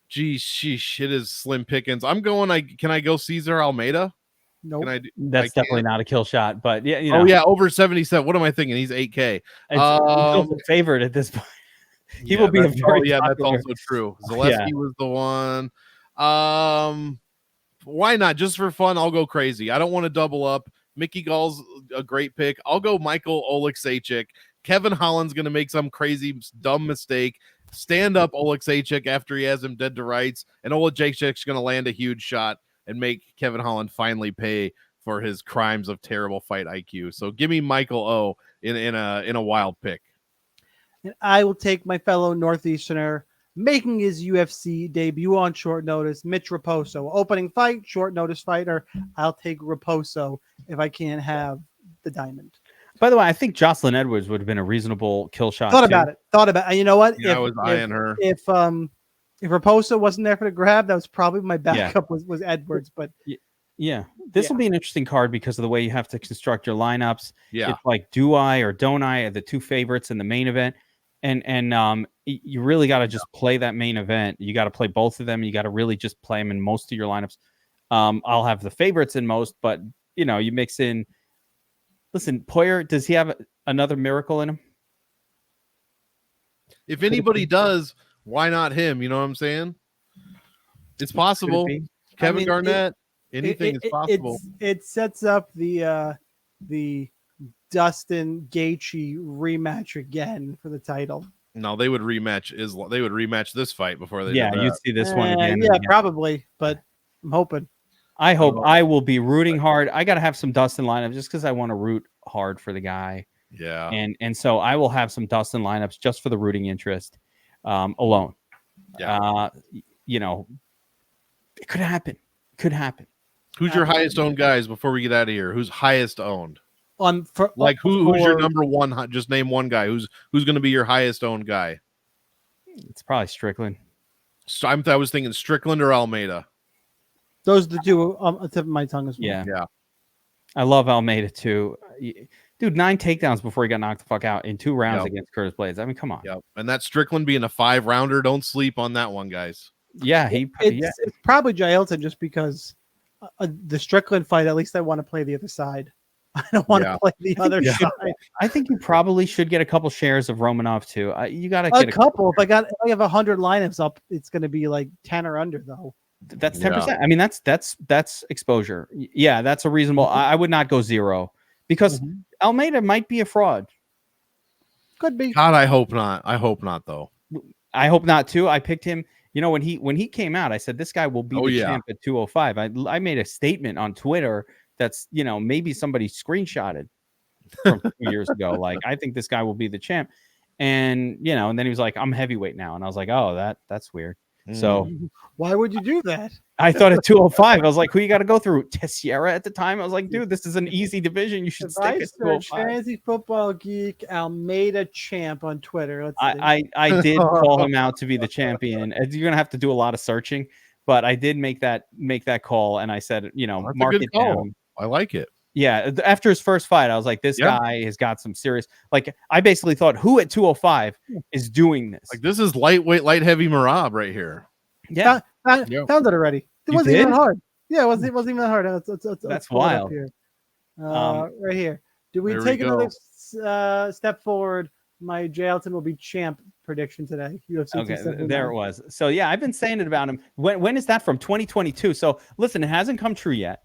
Geez, sheesh, it is slim pickings. I'm going. Can I go Cesar Almeida? Nope. Can I do? That's definitely not a kill shot, but yeah, Oh yeah, over 77. What am I thinking? He's 8K. He's also favorite at this point. He will be a very that's popular. also true. Zaleski was the one. Why not? Just for fun, I'll go crazy. I don't want to double up. Mickey Gall's a great pick. I'll go Michael Oleksiejczyk. Kevin Holland's going to make some crazy, dumb mistake. Stand up Oleksiejczyk after he has him dead to rights. And Oleksiejczyk's going to land a huge shot and make Kevin Holland finally pay for his crimes of terrible fight IQ. So give me Michael O in a wild pick. And I will take my fellow Northeasterner making his UFC debut on short notice, Mitch Raposo. Opening fight, short notice fighter. I'll take Raposo if I can't have the diamond. By the way, I think Jocelyn Edwards would have been a reasonable kill shot. Thought about it. You know what? Yeah, I was eyeing her. If Raposo wasn't there for the grab, that was probably my backup was Edwards. But yeah, this will be an interesting card because of the way you have to construct your lineups. Yeah, it's like do I or don't I are the two favorites in the main event. And you really got to just play that main event. You got to play both of them. You got to really just play them in most of your lineups. I'll have the favorites in most, but you mix in. Listen, Poirier, does he have another miracle in him? If anybody does, why not him? You know what I'm saying? It's possible. Kevin Garnett, anything is possible. It sets up the Dustin Gaethje rematch again for the title. No, they would rematch They would rematch this fight before they. Yeah, you'd see this one again. Yeah, probably. But I'm hoping. I hope I will be rooting hard. I got to have some Dustin lineups just because I want to root hard for the guy. Yeah, and so I will have some Dustin lineups just for the rooting interest alone. Yeah, it could happen. Who's your highest owned guys before we get out of here? Who's highest owned? Who's your number one? Just name one guy. Who's going to be your highest owned guy? It's probably Strickland. So I was thinking Strickland or Almeida. Those are the two on the tip of my tongue as well. Yeah. I love Almeida too. Dude, 9 takedowns before he got knocked the fuck out in 2 rounds against Curtis Blades. I mean, come on. Yep. And that Strickland being a 5-rounder, don't sleep on that one, guys. Yeah, it's probably Jailton just because the Strickland fight, at least I want to play the other side. I don't want to play the other side. I think you probably should get a couple shares of Romanov too. You got to get a couple. If I have 100 lineups up, it's going to be like 10 or under though. That's 10%. I mean, that's exposure. Yeah, that's a reasonable. I would not go 0 because Almeida might be a fraud. Could be. God, I hope not. I hope not though. I hope not too. I picked him. When he came out, I said this guy will be the champ at 205. I made a statement on Twitter that's maybe somebody screenshotted from 2 years ago. Like, I think this guy will be the champ, and and then he was like, I'm heavyweight now, and I was like, oh, that's weird. So why would you do that? I thought at 205, I was like, who you got to go through? Teixeira at the time. I was like, dude, this is an easy division. You should stick at 205. Fantasy Football Geek Almeida champ on Twitter. I did call him out to be the champion. You're gonna have to do a lot of searching, but I did make that call, and I said, mark it down. I like it. Yeah, after his first fight, I was like, this guy has got some serious. Like, I basically thought, who at 205 is doing this? Like, this is lightweight, light heavy Marab right here. Yeah, found it already. It wasn't even hard. Yeah, it wasn't even that hard. That's wild. Here. Right here. Do we take another step forward? My Jailton will be champ prediction today. UFC okay, there it was. So yeah, I've been saying it about him. When is that from? 2022. So listen, it hasn't come true yet.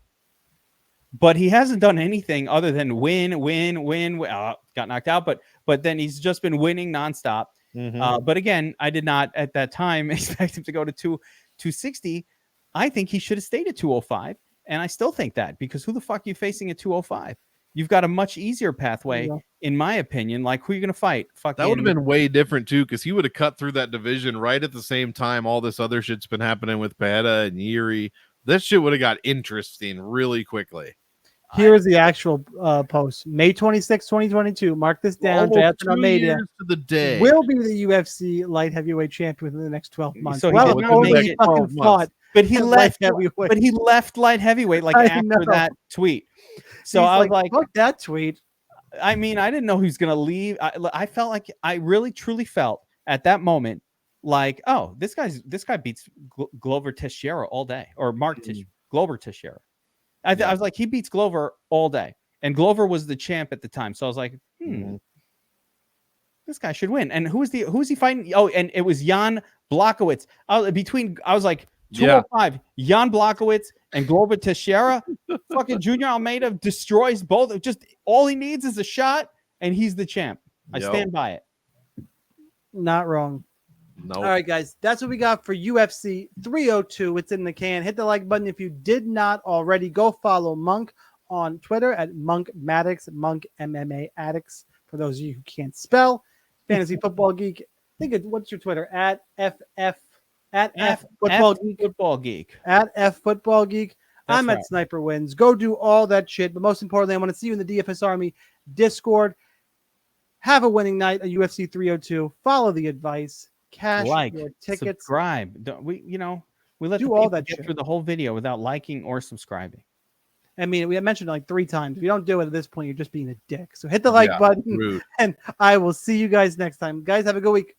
But he hasn't done anything other than win. Got knocked out, but then he's just been winning nonstop. But again, I did not at that time expect him to go to 260. I think he should have stayed at 205, and I still think that because who the fuck are you facing at 205? You've got a much easier pathway, in my opinion. Like, who are you going to fight? That would have been way different too, because he would have cut through that division right at the same time. All this other shit's been happening with Pereira and Yuri. This shit would have got interesting really quickly. Here's the actual post. May 26, 2022. Mark this down. Jailton Almeida to the day will be the UFC light heavyweight champion within the next 12 months. So he fucking fought but he at left light heavyweight. But he left light heavyweight like I after know. that tweet. So He's I was like, fuck that tweet. I mean, I didn't know he was gonna leave. I felt like I really truly felt at that moment like, oh, this guy beats Glover Teixeira all day, or Glover Teixeira. I was like, he beats Glover all day, and Glover was the champ at the time. So I was like, this guy should win. And who is he fighting? Oh, and it was Jan Blachowicz. I was like 205, Jan Blachowicz and Glover Teixeira. Fucking Junior Almeida destroys both. Just all he needs is a shot, and he's the champ. I stand by it. Not wrong. No. All right, guys, that's what we got for UFC 302. It's in the can. Hit the like button if you did not already. Go follow Monk on Twitter at Monk Maddox, Monk MMA Addicts. For those of you who can't spell, Fantasy Football Geek. What's your Twitter? At F Football Geek. At F Football Geek. I'm at Sniper Wins. Go do all that shit. But most importantly, I want to see you in the DFS Army Discord. Have a winning night at UFC 302. Follow the advice. Cash your tickets. Subscribe. We let do all that get shit through the whole video without liking or subscribing. I mean, we have mentioned it like 3 times. If you don't do it at this point, you're just being a dick. So hit the like button, and I will see you guys next time. Guys, have a good week.